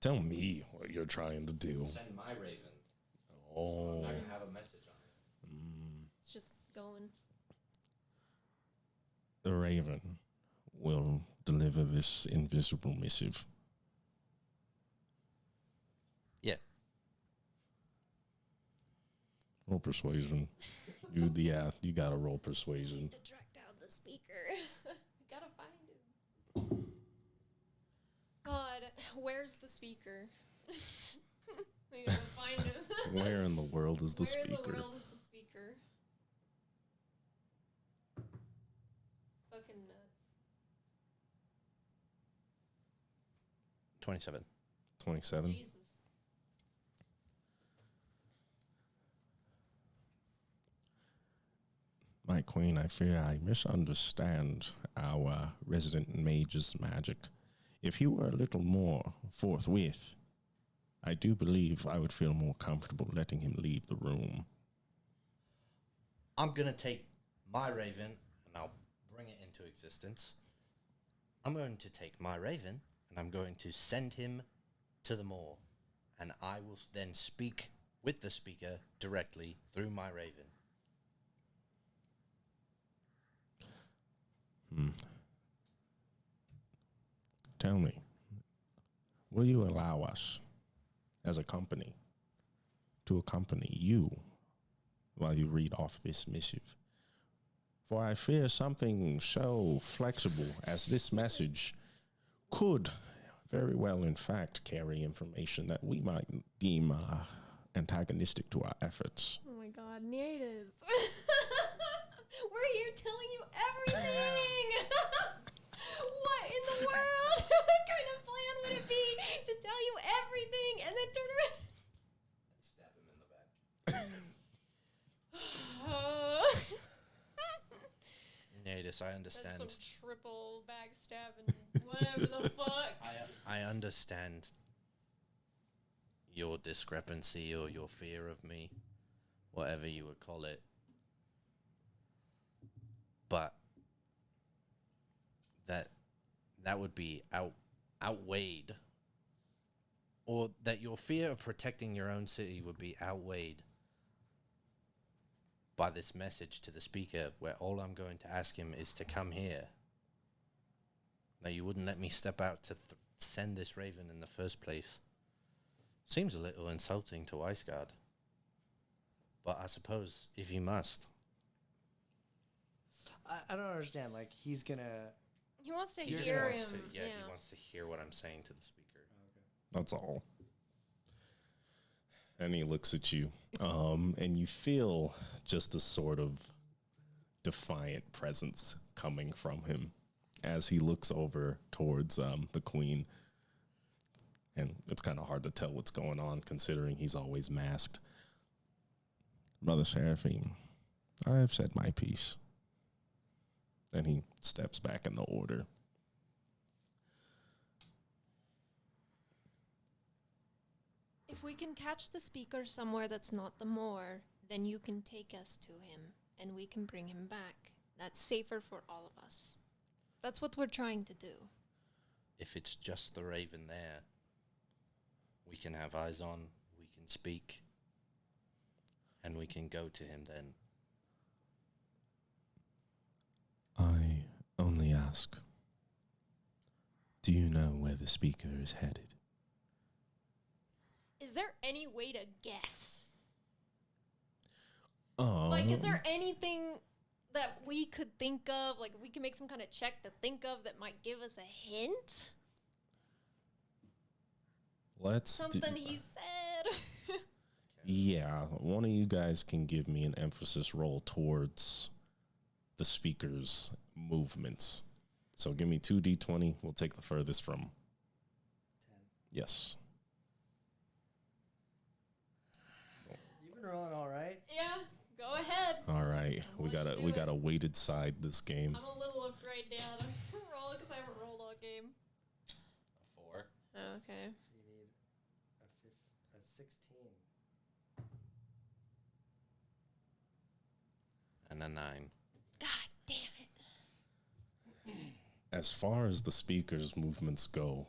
Tell me what you're trying to do. Send my raven. Oh. I can have a message on it. It's just going. The Raven will deliver this invisible missive. Yeah. Roll persuasion. You gotta roll persuasion. To track down the speaker. We gotta find him. God, where's the speaker? We gotta find him. Where in the world is the Where in speaker? the world is the speaker? Fucking nuts. 27. 27. Jesus. My queen, I fear I misunderstand our resident mage's magic. If he were a little more forthwith, I do believe I would feel more comfortable letting him leave the room. I'm going to take my raven and I'll bring it into existence. I'm going to take my raven and I'm going to send him to the moor. And I will then speak with the speaker directly through my raven. Tell me, will you allow us, as a company, to accompany you while you read off this missive? For I fear something so flexible as this message could very well, in fact, carry information that we might deem antagonistic to our efforts. Oh my god, natives. We're here telling you everything! What in the world? What kind of plan would it be to tell you everything and then turn around? Stab him in the back. Nadis, I understand. That's some triple backstabbing, whatever the fuck. I understand your discrepancy or your fear of me, whatever you would call it. But that would be outweighed, or that your fear of protecting your own city would be outweighed by this message to the speaker, where all I'm going to ask him is to come here. Now, you wouldn't let me step out to send this raven in the first place. Seems a little insulting to Iceguard. But I suppose, if you must. I don't understand. Like, he's gonna. He wants to He just hear wants him. to, he wants to hear what I'm saying to the speaker. That's all. And he looks at you, and you feel just a sort of defiant presence coming from him as he looks over towards the queen. And it's kind of hard to tell what's going on considering he's always masked. Mother Seraphine, I have said my piece. And he steps back in the order. If we can catch the speaker somewhere that's not the moor, then you can take us to him and we can bring him back. That's safer for all of us. That's what we're trying to do. If it's just the raven there, we can have eyes on, we can speak, and we can go to him then. I only ask Do you know where the speaker is headed? Is there any way to guess? Oh. Like, is there anything that we could think of? Like, we can make some kind of check to think of that might give us a hint? Something he said. Yeah, one of you guys can give me an emphasis roll towards the speaker's movements. So give me 2d20. We'll take the furthest from. 10. Yes. You've been rolling all right. Yeah, go ahead. All right. I'll We let you got do we it. got a weighted side this game. I'm a little afraid now to roll because I haven't rolled all game. A 4. Oh, okay. So you need a 16. And a 9. God damn it. As far as the speaker's movements go,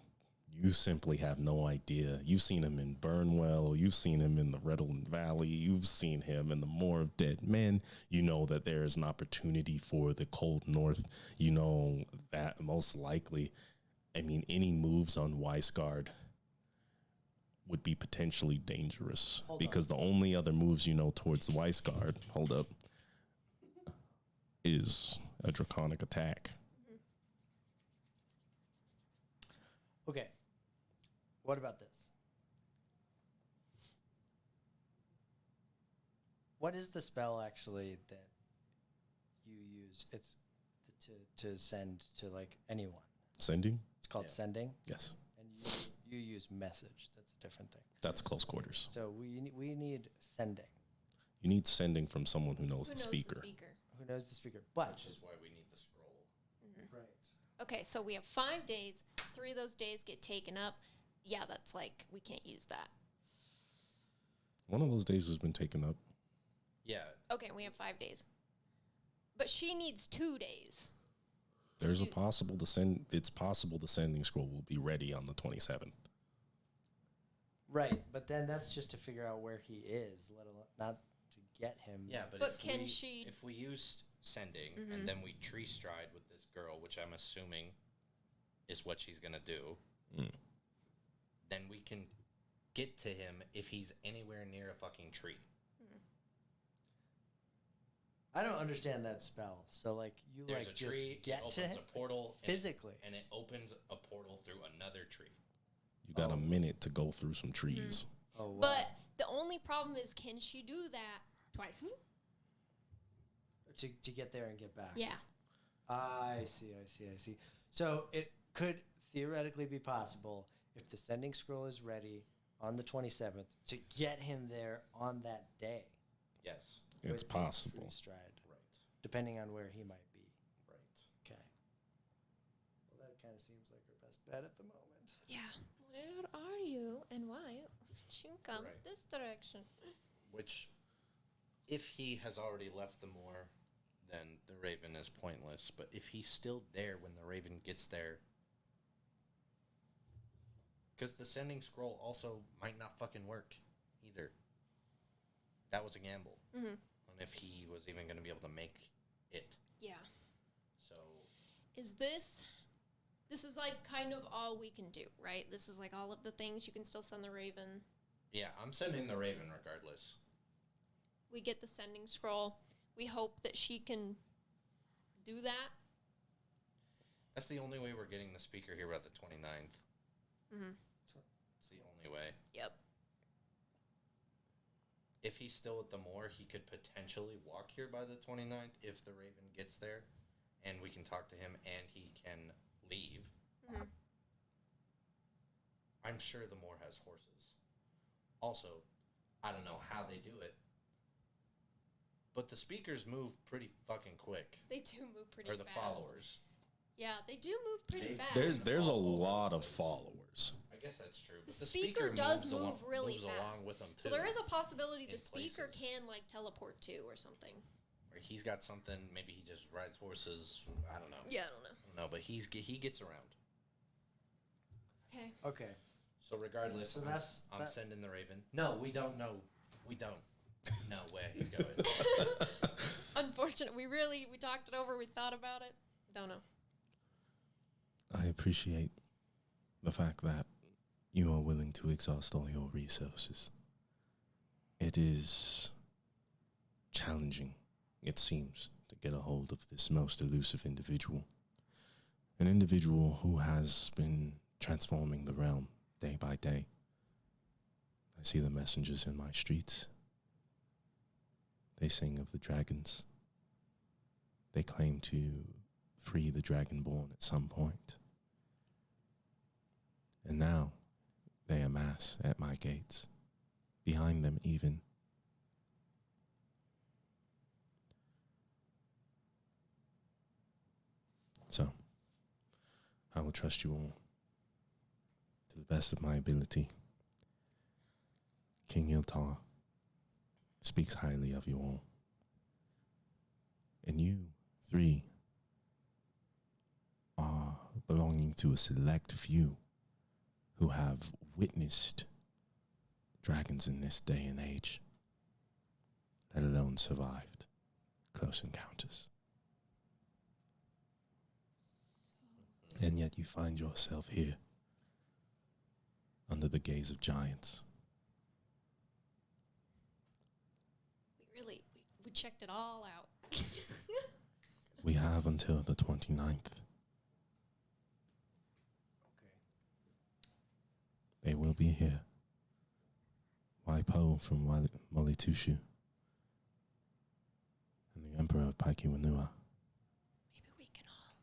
you simply have no idea. You've seen him in Burnwell. You've seen him in the Redland Valley. You've seen him in the Moor of Dead Men. You know that there is an opportunity for the Cold North. You know that most likely, any moves on Weisgard would be potentially dangerous. Hold because the only other moves you know towards Weisgard, is a draconic attack. Okay. What about this? What is the spell actually that you use? It's to send to like anyone. Sending? It's called sending, Yes. and you use message. That's a different thing. That's close quarters. So we need sending. You need sending from someone who knows, Who the knows speaker. the speaker? Who knows the speaker? But Which is why we need the scroll. right. Okay, so we have 5 days. 3 of those days get taken up. Yeah, that's like, we can't use that. One of those days has been taken up. Yeah. Okay, we have 5 days. But she needs 2 days. There's a You- possible to send. It's possible the sending scroll will be ready on the 27th. Right, but then that's just to figure out where he is, let alone not to get him. Yeah, but, But if can we, she- if we used sending Mhm. and then we tree stride with this girl, which I'm assuming is what she's gonna do, then we can get to him if he's anywhere near a fucking tree. I don't understand that spell. So like you There's like a tree, just get it to opens him a portal physically. and it opens a portal through another tree. You got Oh. a minute to go through some trees. Oh wow. But the only problem is, can she do that twice? to get there and get back. Yeah. I see. So it could theoretically be possible if the sending scroll is ready on the 27th to get him there on that day. Yes. It's with his possible. tree stride, Right. depending on where he might be. Right. Okay. Well, that kind of seems like our best bet at the moment. Yeah. Where are you and why would you come Right. this direction? Which, if he has already left the moor, then the raven is pointless. But if he's still there when the raven gets there, because the sending scroll also might not fucking work either. That was a gamble. Mm-hmm. On if he was even going to be able to make it. Yeah. So, Is this is like kind of all we can do, right? This is like all of the things. You can still send the raven. yeah, I'm sending the raven regardless. We get the sending scroll. We hope that she can do that. That's the only way we're getting the speaker here by the 29th. Mm-hmm. It's the only way. Yep. If he's still at the moor, he could potentially walk here by the 29th if the raven gets there, and we can talk to him and he can leave. Mm-hmm. I'm sure the moor has horses. Also, I don't know how they do it, but the speakers move pretty fucking quick. They do move pretty Or the fast. followers. Yeah, they do move pretty They- fast. There's a all over lot the of place. followers. I guess that's true. The But the speaker does moves move really moves fast. along with them too. So there is a possibility the in speaker places. can like teleport too or something. Or he's got something. Maybe he just rides horses. I don't know. Yeah, I don't know. I don't know, but he gets around. Okay. Okay. So regardless, So I'm that- sending the raven. No, we don't know. We don't know where he's going. Unfortunate. We talked it over. We thought about it. Don't know. I appreciate the fact that you are willing to exhaust all your resources. It is challenging, it seems, to get a hold of this most elusive individual. An individual who has been transforming the realm day by day. I see the messengers in my streets. They sing of the dragons. They claim to free the dragonborn at some point. And now they amass at my gates, behind them even. So, I will trust you all to the best of my ability. King Iltar speaks highly of you all. And you three are belonging to a select few who have witnessed dragons in this day and age, let alone survived close encounters. And yet you find yourself here, under the gaze of giants. We checked it all out. We have until the 29th. Okay. They will be here. Waipo from Molitushu and the Emperor of Paikiwanua. Maybe we can all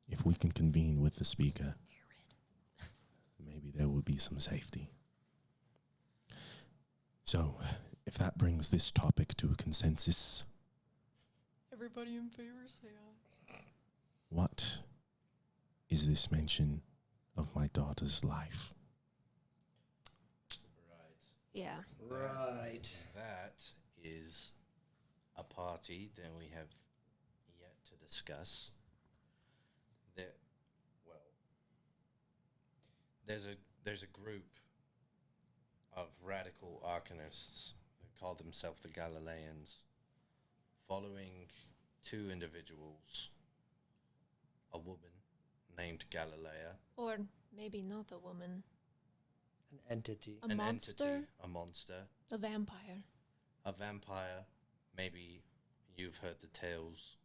If we can convene with the speaker, maybe there will be some safety. So, if that brings this topic to a consensus, everybody in favor say aye. what is this mention of my daughter's life? Right. Yeah. Right. That is a party that we have yet to discuss. There, well, there's a group of radical arcanists who call themselves the Galileans, following two individuals, a woman named Galilea, Or maybe not a woman. An entity. A an monster? entity, a monster, A vampire. a vampire. Maybe you've heard the tales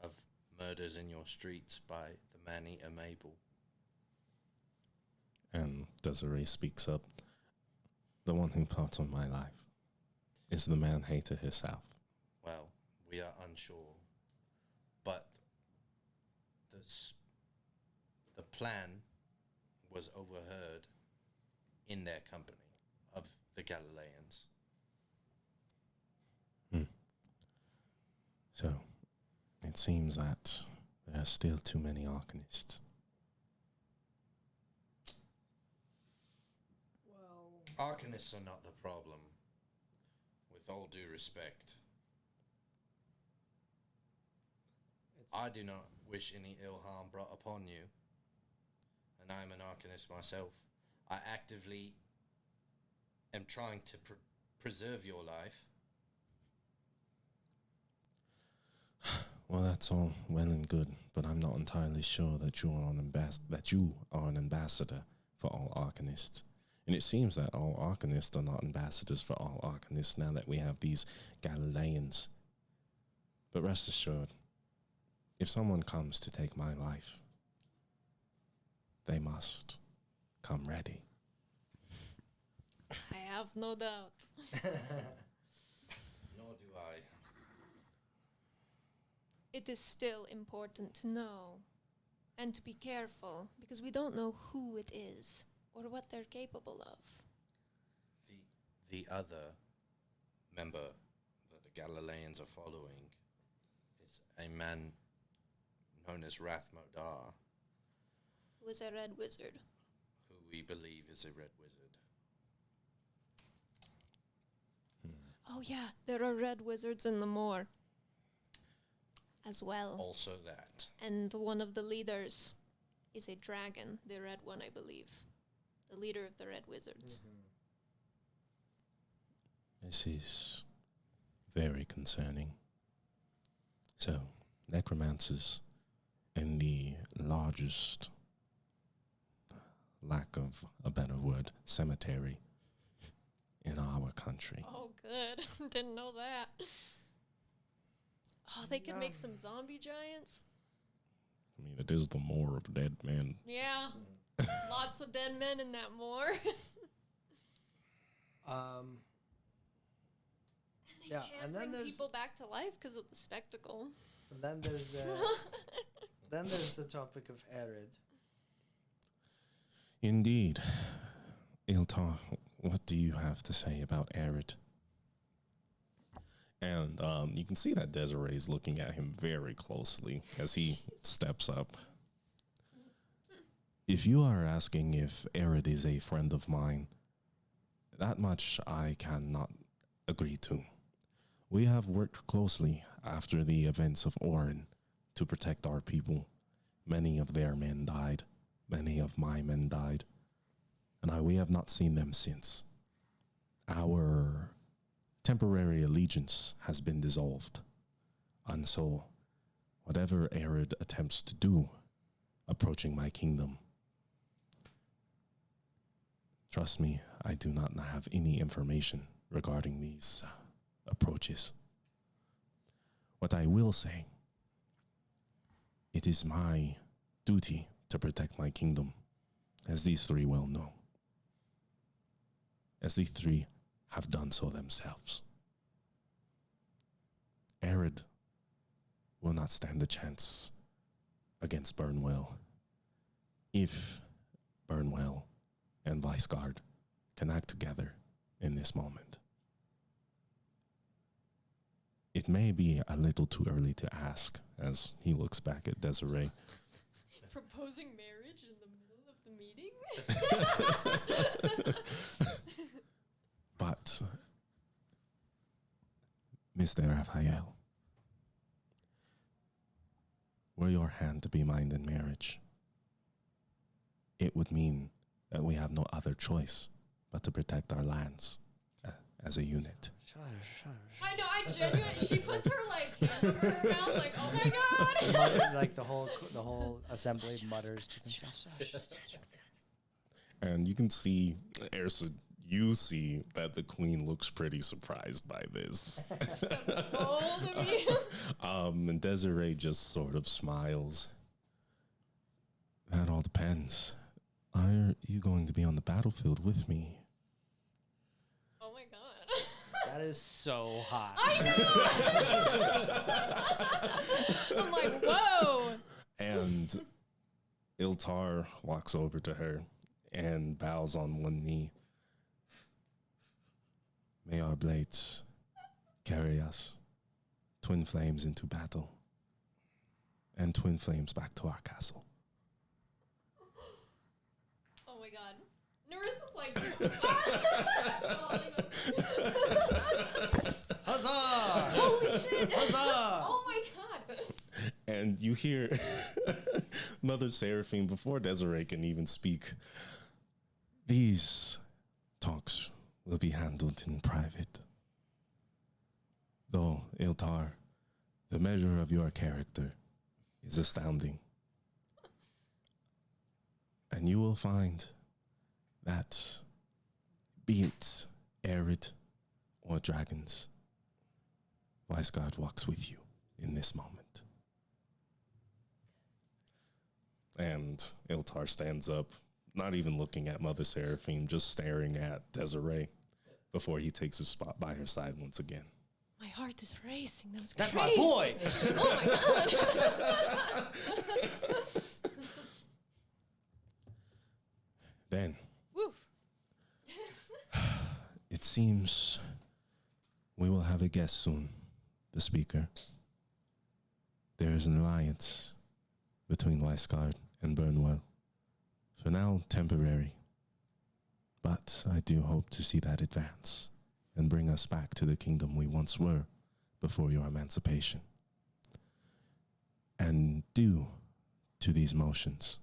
of murders in your streets by the man-eater Mabel. And Desiree speaks up. The one who plots on my life is the man-hater herself. Well, we are unsure, but the plan was overheard in their company of the Galileans. So, it seems that there are still too many arcanists. Well, Arcanists are not the problem, with all due respect. it's I do not wish any ill harm brought upon you, and I am an arcanist myself. I actively am trying to preserve your life. Well, that's all well and good, but I'm not entirely sure that you are an ambassador for all arcanists. And it seems that all arcanists are not ambassadors for all arcanists now that we have these Galileans. But rest assured, if someone comes to take my life, they must come ready. I have no doubt. Nor do I. It is still important to know and to be careful because we don't know who it is or what they're capable of. The other member that the Galileans are following is a man known as Rathmodar, Who is a red wizard. who we believe is a red wizard. Oh yeah, there are red wizards in the moor as well. Also that. And one of the leaders is a dragon, the red one, I believe. The leader of the red wizards. This is very concerning. So, necromancers in the largest, lack of a better word, cemetery in our country. Oh, good. Didn't know that. Oh, they could make some zombie giants. I mean, it is the moor of dead men. Yeah. Lots of dead men in that moor. They Yeah, can't and then bring there's people back to life because of the spectacle. and then there's the topic of Arid. Indeed. Iltar, what do you have to say about Arid? And you can see that Desiree's looking at him very closely as he steps up. If you are asking if Arid is a friend of mine, that much I cannot agree to. We have worked closely after the events of Orin to protect our people. Many of their men died. Many of my men died. And we have not seen them since. Our temporary allegiance has been dissolved. And so, whatever Arid attempts to do approaching my kingdom, trust me, I do not have any information regarding these approaches. What I will say, it is my duty to protect my kingdom, as these three well know. As these three have done so themselves. Arid will not stand a chance against Burnwell if Burnwell and Viceguard can act together in this moment. It may be a little too early to ask, as he looks back at Desiree. Proposing marriage in the middle of the meeting? But, Mr. Raphael, were your hand to be mine in marriage, it would mean that we have no other choice but to protect our lands as a unit. I know, I genuinely, she puts her, like, hand over her mouth, like, oh my god! Like the whole assembly mutters to themselves. And you can see, Ersa, you see that the queen looks pretty surprised by this. Bold of you. And Desiree just sort of smiles. That all depends. Are you going to be on the battlefield with me? Oh my god. That is so hot. I know! I'm like, whoa! And Iltar walks over to her and bows on one knee. May our blades carry us, twin flames, into battle, and twin flames back to our castle. Oh my god. Narissa's like, Huzzah! holy shit! Huzzah! Oh my god. And you hear Mother Seraphine, before Desiree can even speak, these talks will be handled in private. Though, Iltar, the measure of your character is astounding. And you will find that, be it Arid or dragons, Viceguard walks with you in this moment. And Iltar stands up, not even looking at Mother Seraphine, just staring at Desiree before he takes his spot by her side once again. My heart is racing. That was That's crazy. my boy! Oh my god. Then, Woof. it seems we will have a guest soon, the speaker. There is an alliance between Weisgard and Burnwell. For now, temporary. But I do hope to see that advance and bring us back to the kingdom we once were before your emancipation. And due to these motions,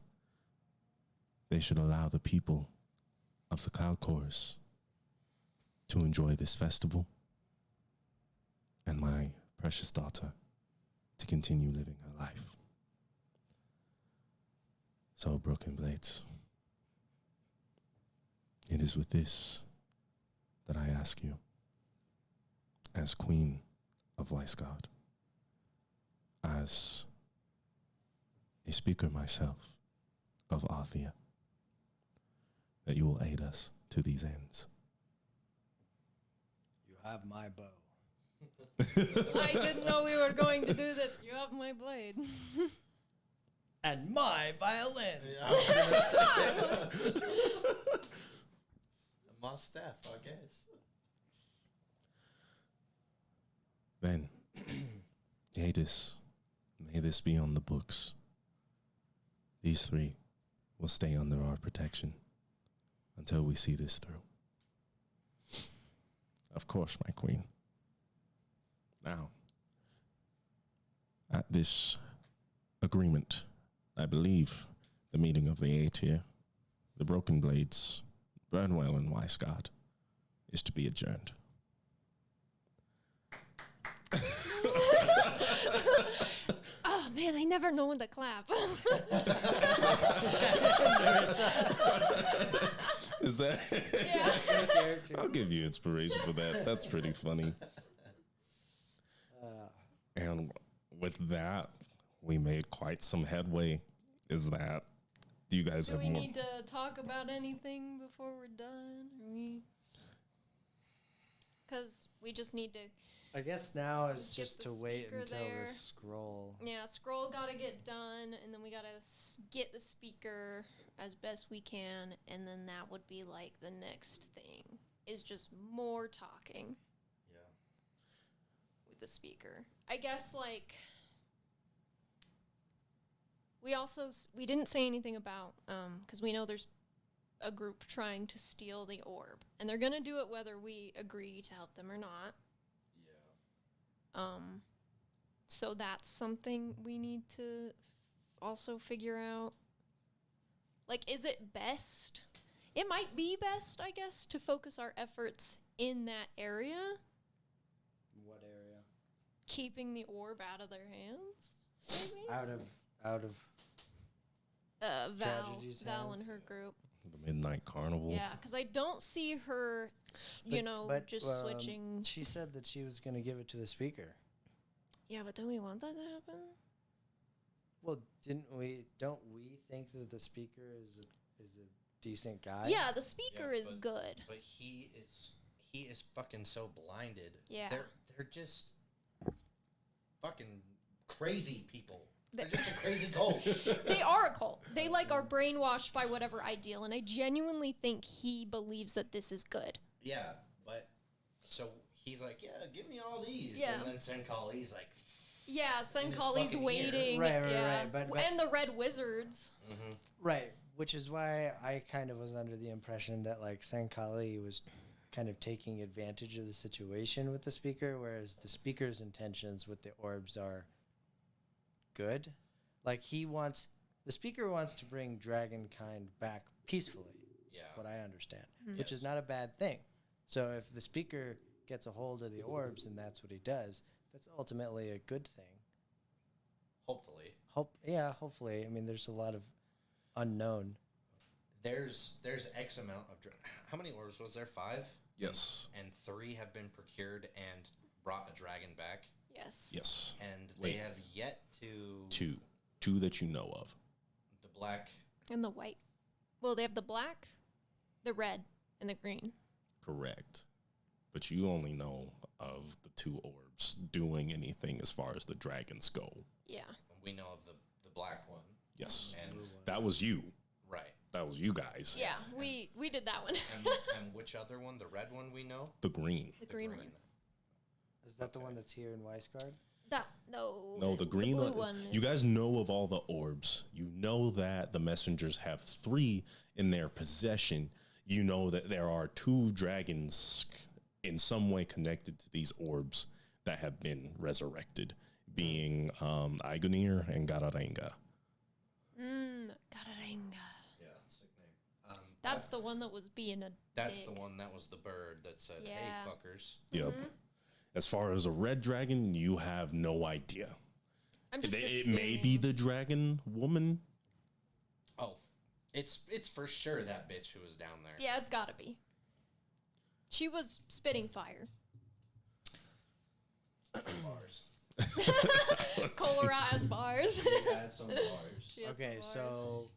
they should allow the people of the Cloud Cores to enjoy this festival and my precious daughter to continue living her life. So, Broken Blades, it is with this that I ask you, as Queen of Weisgard, as a speaker myself of Arthia, that you will aid us to these ends. You have my bow. I didn't know we were going to do this. You have my blade. And my violin. I was gonna say. My staff, I guess. Then, Yadis, may this be on the books. These three will stay under our protection until we see this through. Of course, my queen. Now, at this agreement, I believe the meeting of the A-tier, the Broken Blades, Burnwell, and Weisgard is to be adjourned. Oh man, I never know when to clap. Is that? Yeah. I'll give you inspiration for that. That's pretty funny. And with that, we made quite some headway. Is that? Do you guys Do have we more? need to talk about anything before we're done? Because we just need to. I guess now is Get just the to wait speaker until there. the scroll. Yeah, scroll gotta get done, and then we gotta get the speaker as best we can, and then that would be like the next thing is just more talking Yeah. with the speaker. I guess like we didn't say anything about because we know there's a group trying to steal the orb, and they're gonna do it whether we agree to help them or not. Yeah. So that's something we need to also figure out. Like, is it best? It might be best, I guess, to focus our efforts in that area, What area? keeping the orb out of their hands. Maybe. Out of. Tragedy's Val and hands? her group. The Midnight Carnival. Yeah, because I don't see her, just switching. She said that she was going to give it to the speaker. Yeah, but do we want that to happen? Well, don't we think that the speaker is a decent guy? Yeah, the speaker Yeah, is but- good. But he is fucking so blinded. Yeah. They're just fucking crazy people. They- They're just a crazy cult. They are a cult. They are brainwashed by whatever ideal, and I genuinely think he believes that this is good. Yeah, but so he's like, yeah, give me all these. Yeah. And then Senkali's like, Yeah, In his Senkali's fucking ear. waiting. Right, yeah. but- And the Red Wizards. mm-hmm. Right, which is why I kind of was under the impression that like Sankali was kind of taking advantage of the situation with the speaker, whereas the speaker's intentions with the orbs are good. Like the speaker wants to bring dragonkind back peacefully, Yeah. what I understand, Mhm. which is not a bad thing. So if the speaker gets a hold of the orbs and that's what he does, that's ultimately a good thing. Hopefully. Hopefully. I mean, there's a lot of unknown. There's X amount of how many orbs was there? 5? Yes. And 3 have been procured and brought a dragon back. Yes. Yes. And Wait. they have yet to Two that you know of. the black. And the white. Well, they have the black, the red, and the green. Correct. But you only know of the 2 orbs doing anything as far as the dragons go. Yeah. We know of the black one. Yes. And That was you. right. That was you guys. Yeah, we did that one. And which other one? The red one we know? The green. The green one. Is that the one that's here in Weisgard? No, the green blue one. one. You guys know of all the orbs. You know that the messengers have 3 in their possession. You know that there are 2 dragons in some way connected to these orbs that have been resurrected, being Igonir and Gararenga. Gararenga. Yeah, sick name. That's the one that was being a That's dick. the one that was the bird that said, Yeah. "Hey, fuckers." Yep. As far as a red dragon, you have no idea. I'm just It may be assuming. the dragon woman. Oh, It's for sure that bitch who was down there. Yeah, it's gotta be. She was spitting fire. Bars. Colorado bars. She had some bars. She had Okay, some bars.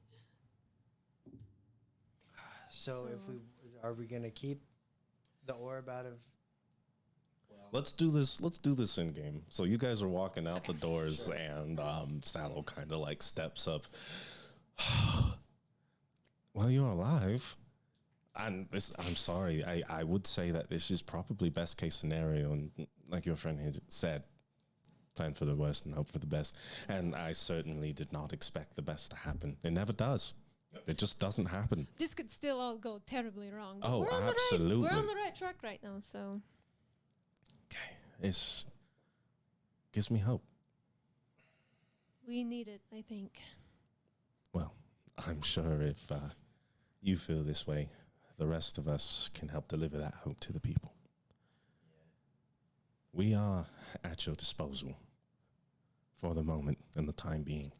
so if we are we gonna keep the orb out of? Let's do this in game. So you guys are walking out the doors, and Sallow kind of like steps up. Well, you're alive. And I'm sorry. I would say that this is probably best case scenario, and like your friend had said, plan for the worst and hope for the best. And I certainly did not expect the best to happen. It never does. It just doesn't happen. This could still all go terribly wrong. But Oh, we're on absolutely. we're on the right track right now, so. Okay, it gives me hope. We need it, I think. Well, I'm sure if you feel this way, the rest of us can help deliver that hope to the people. We are at your disposal for the moment and the time being.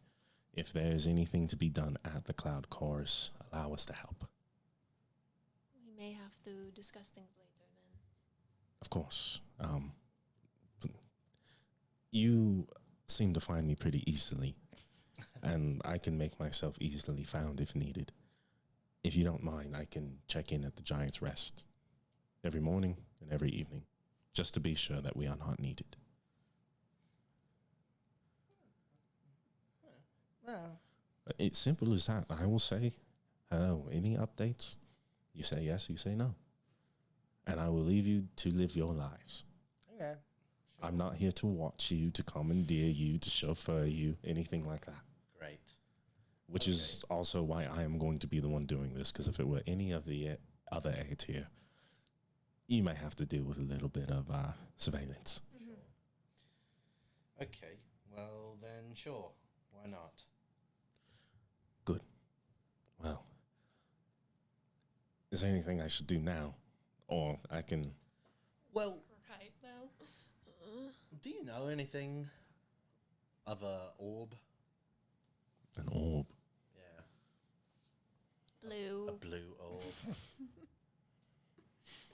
If there is anything to be done at the Cloud Chorus, allow us to help. We may have to discuss things later then. Of course. You seem to find me pretty easily, and I can make myself easily found if needed. If you don't mind, I can check in at the Giant's Rest every morning and every evening, just to be sure that we are not needed. Well, It's simple as that. I will say, hello, any updates? You say yes, you say no. And I will leave you to live your lives. okay. I'm not here to watch you, to commandeer you, to chauffeur you, anything like that. Great. Which is also why I am going to be the one doing this, because if it were any of the other A tier, you may have to deal with a little bit of surveillance. Okay. Well, then, sure. Why not? Good. Well, is there anything I should do now? Or I can... Well, Right now. do you know anything of a orb? An orb. Yeah. Blue. A blue orb.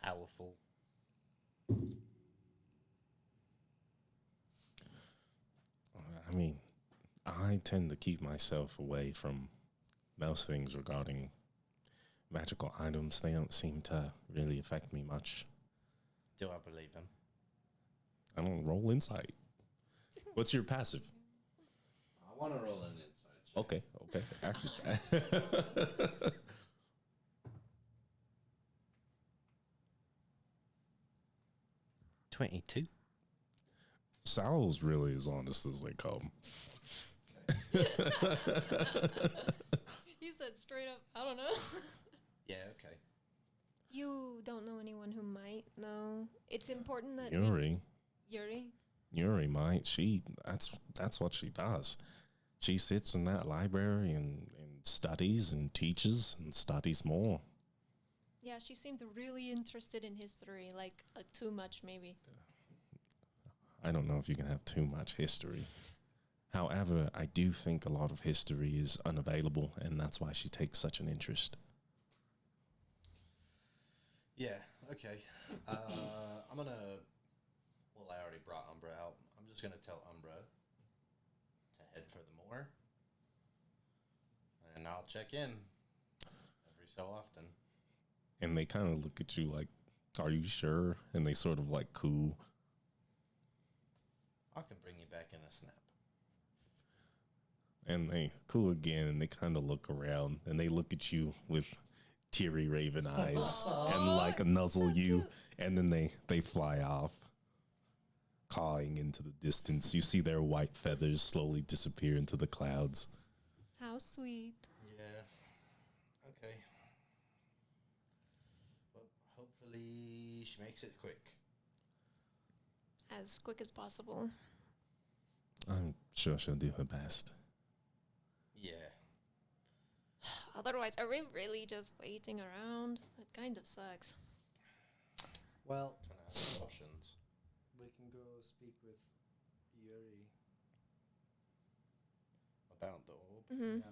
Powerful. I mean, I tend to keep myself away from most things regarding magical items. They don't seem to really affect me much. Do I believe him? I don't roll insight. What's your passive? I want to roll an insight check. Okay. 22. Sal's really as honest as they come. He said straight up, I don't know. Yeah, okay. You don't know anyone who might know. It's important that Yuri Yuri? might. That's what she does. She sits in that library and studies and teaches and studies more. Yeah, she seemed really interested in history, like too much maybe. I don't know if you can have too much history. However, I do think a lot of history is unavailable, and that's why she takes such an interest. Yeah, okay. I'm going to... Well, I already brought Umbra out. I'm just going to tell Umbra to head for the moor. And I'll check in every so often. And they kind of look at you like, are you sure? And they sort of like coo. I can bring you back in a snap. And they coo again, and they kind of look around, and they look at you with teary raven eyes and like it's nuzzle so you, cute. and then they fly off, cawing into the distance. You see their white feathers slowly disappear into the clouds. How sweet. Yeah. Okay. Well, hopefully she makes it quick. As quick as possible. I'm sure she'll do her best. Yeah. Otherwise, are we really just waiting around? That kind of sucks. Well, Trying to have options. we can go speak with Yuri. About the orb? Mm-hmm. Yeah.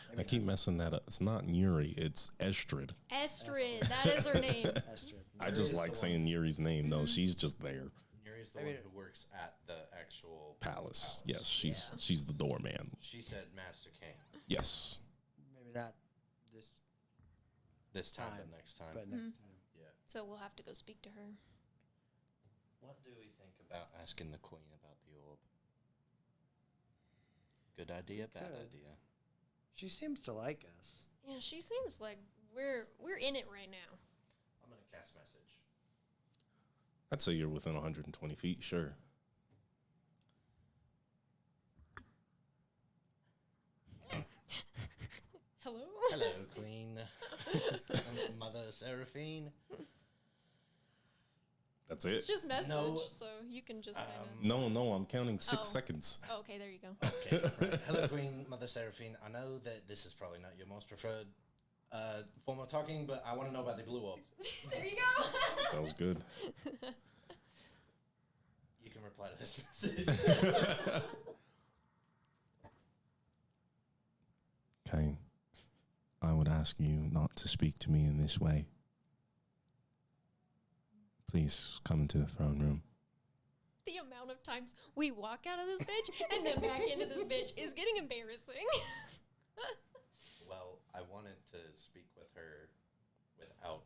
Yeah. I keep messing that up. It's not Yuri. It's Estrid. Estrid, that is her name. Estrid. I just like saying Yuri's name. No, she's just there. Yuri's the one who works at the actual Palace. Yes, she's the doorman. She said Master King. Yes. Maybe not this time, but next time. but next time. Yeah. So we'll have to go speak to her. What do we think about asking the Queen about the orb? Good idea, bad could. idea. She seems to like us. Yeah, she seems like we're in it right now. I'm gonna cast message. I'd say you're within 120 feet, sure. Hello? Hello, Queen. Mother Seraphine. That's It's it. just message, No. so you can just kind of... No, I'm counting 6 Oh. seconds. Oh, okay, there you go. Okay, right. Hello, Queen Mother Seraphine. I know that this is probably not your most preferred form of talking, but I want to know about the blue orb. There you go. That was good. You can reply to this message. Kane, I would ask you not to speak to me in this way. Please come into the throne room. The amount of times we walk out of this bitch and then back into this bitch is getting embarrassing. Well, I wanted to speak with her without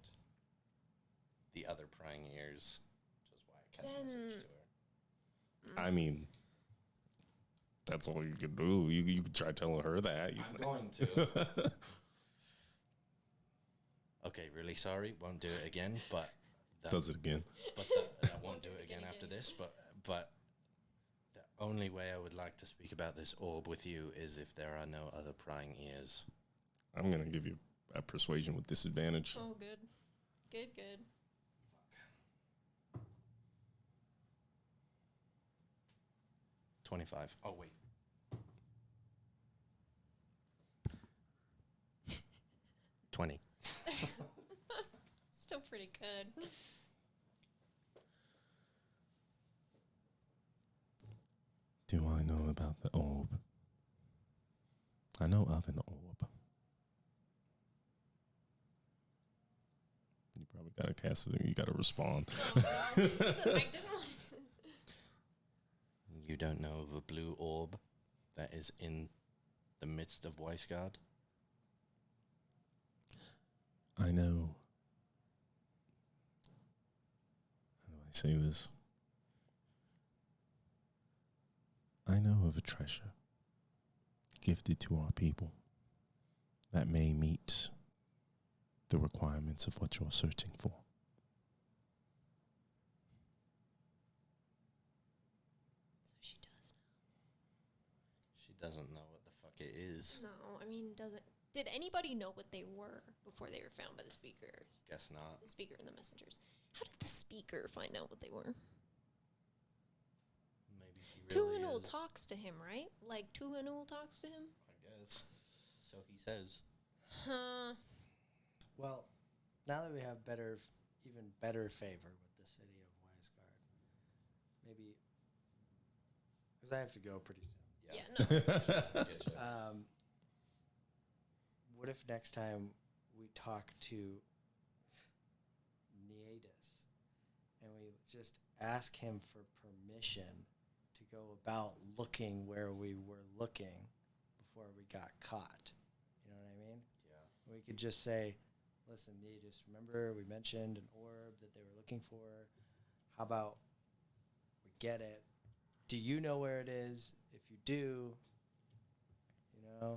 the other prying ears, which is why I cast message to her. I mean, that's all you can do. You can try telling her that. I'm going to. Okay, really sorry. Won't do it again, but... Does it again. But I won't do it again after this, but the only way I would like to speak about this orb with you is if there are no other prying ears. I'm going to give you a persuasion with disadvantage. Oh, good. Good. 25. Oh, wait. $20. Still pretty good. Do I know about the orb? I know of an orb. You probably got to cast it. You got to respond. I didn't want You don't know of a blue orb that is in the midst of Weisgard? I know. How do I say this? I know of a treasure gifted to our people that may meet the requirements of what you're searching for. So she does She doesn't know what the fuck it is. know. No, I mean, did anybody know what they were before they were found by the speaker? Guess not. The speaker and the messengers. How did the speaker find out what they were? Maybe she really Tuanul is. talks to him, right? Like Tuanul talks to him? I guess. So he says. Huh. Well, now that we have even better favor with the city of Weisgard, maybe because I have to go pretty soon. Yeah, no. Get you. What if next time we talk to Neatus and we just ask him for permission to go about looking where we were looking before we got caught? You know what I mean? Yeah. We could just say, listen, Neatus, remember we mentioned an orb that they were looking for? How about we get it? Do you know where it is? If you do, Yeah.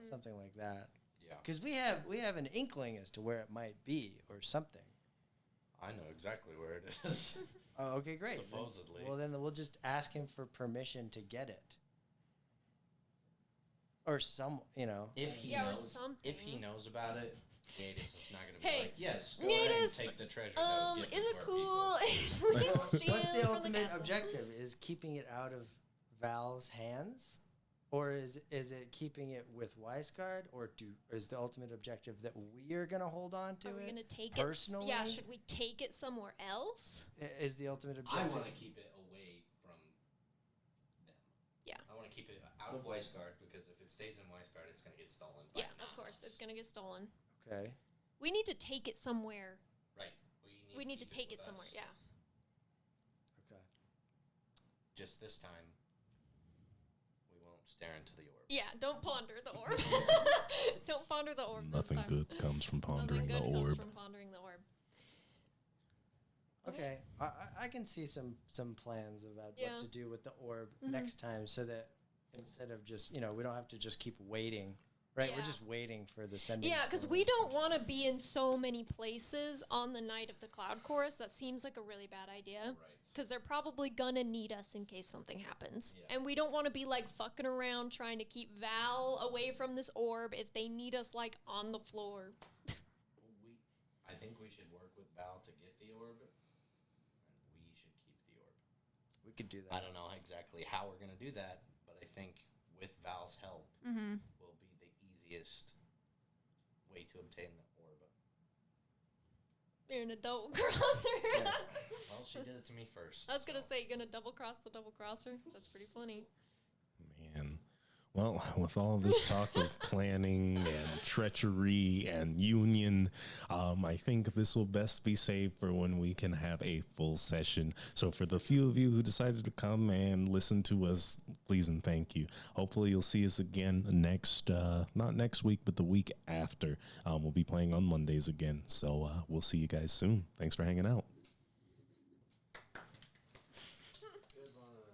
something like that. Yeah. Because we have an inkling as to where it might be or something. I know exactly where it is. Oh, okay, great. Supposedly. Then we'll just ask him for permission to get it. Or If he Yeah, or knows, if he something. knows about it, Neatus is not gonna be Hey, like, yes, go ahead and Neatus, take the treasure. that was is gifted it to our cool people." if we steal What's the from ultimate castle? objective? Is keeping it out of Val's hands? Or is it keeping it with Weisgard? Or is the ultimate objective that we are going to hold on to Are we it? gonna take personally? it? Yeah, should we take it somewhere else? Is the ultimate I objective? want to keep it away from them. Yeah. I want to keep it out of Weisgard because if it's stays in Weisgard, it's going to get stolen. Yeah, of course, it's gonna get stolen. Okay. We need to take it somewhere. Right. We need to keep take with it somewhere. us. Yeah. Okay. Just this time, we won't stare into the orb. Yeah. Don't ponder the orb. Don't ponder the orb. Nothing this time. good comes from pondering Nothing the good comes orb. from pondering the orb. Okay. I can see some plans about Yeah. what to do with the orb Mhm. next time, so that instead of just we don't have to just keep waiting. Right, we're Yeah. just waiting for the sending. Yeah, because we don't want to be in so many places on the night of the Cloud Chorus. That seems like a really bad idea. Right. Because they're probably gonna need us in case something happens. Yeah. And we don't want to be like fucking around trying to keep Val away from this orb if they need us like on the floor. I think we should work with Val to get the orb, and we should keep the orb. We could do that. I don't know exactly how we're going to do that, but I think with Val's help Mm-hmm. will be the easiest way to obtain the orb. You're in a double crosser. Yeah. Well, she did it to me first. I was gonna so- say, you're gonna double cross the double crosser. That's pretty funny. Man. Well, with all this talk of planning and treachery and union, I think this will best be saved for when we can have a full session. So for the few of you who decided to come and listen to us, please and thank you. Hopefully you'll see us again next, not next week, but the week after. We'll be playing on Mondays again. So we'll see you guys soon. Thanks for hanging out. Good one.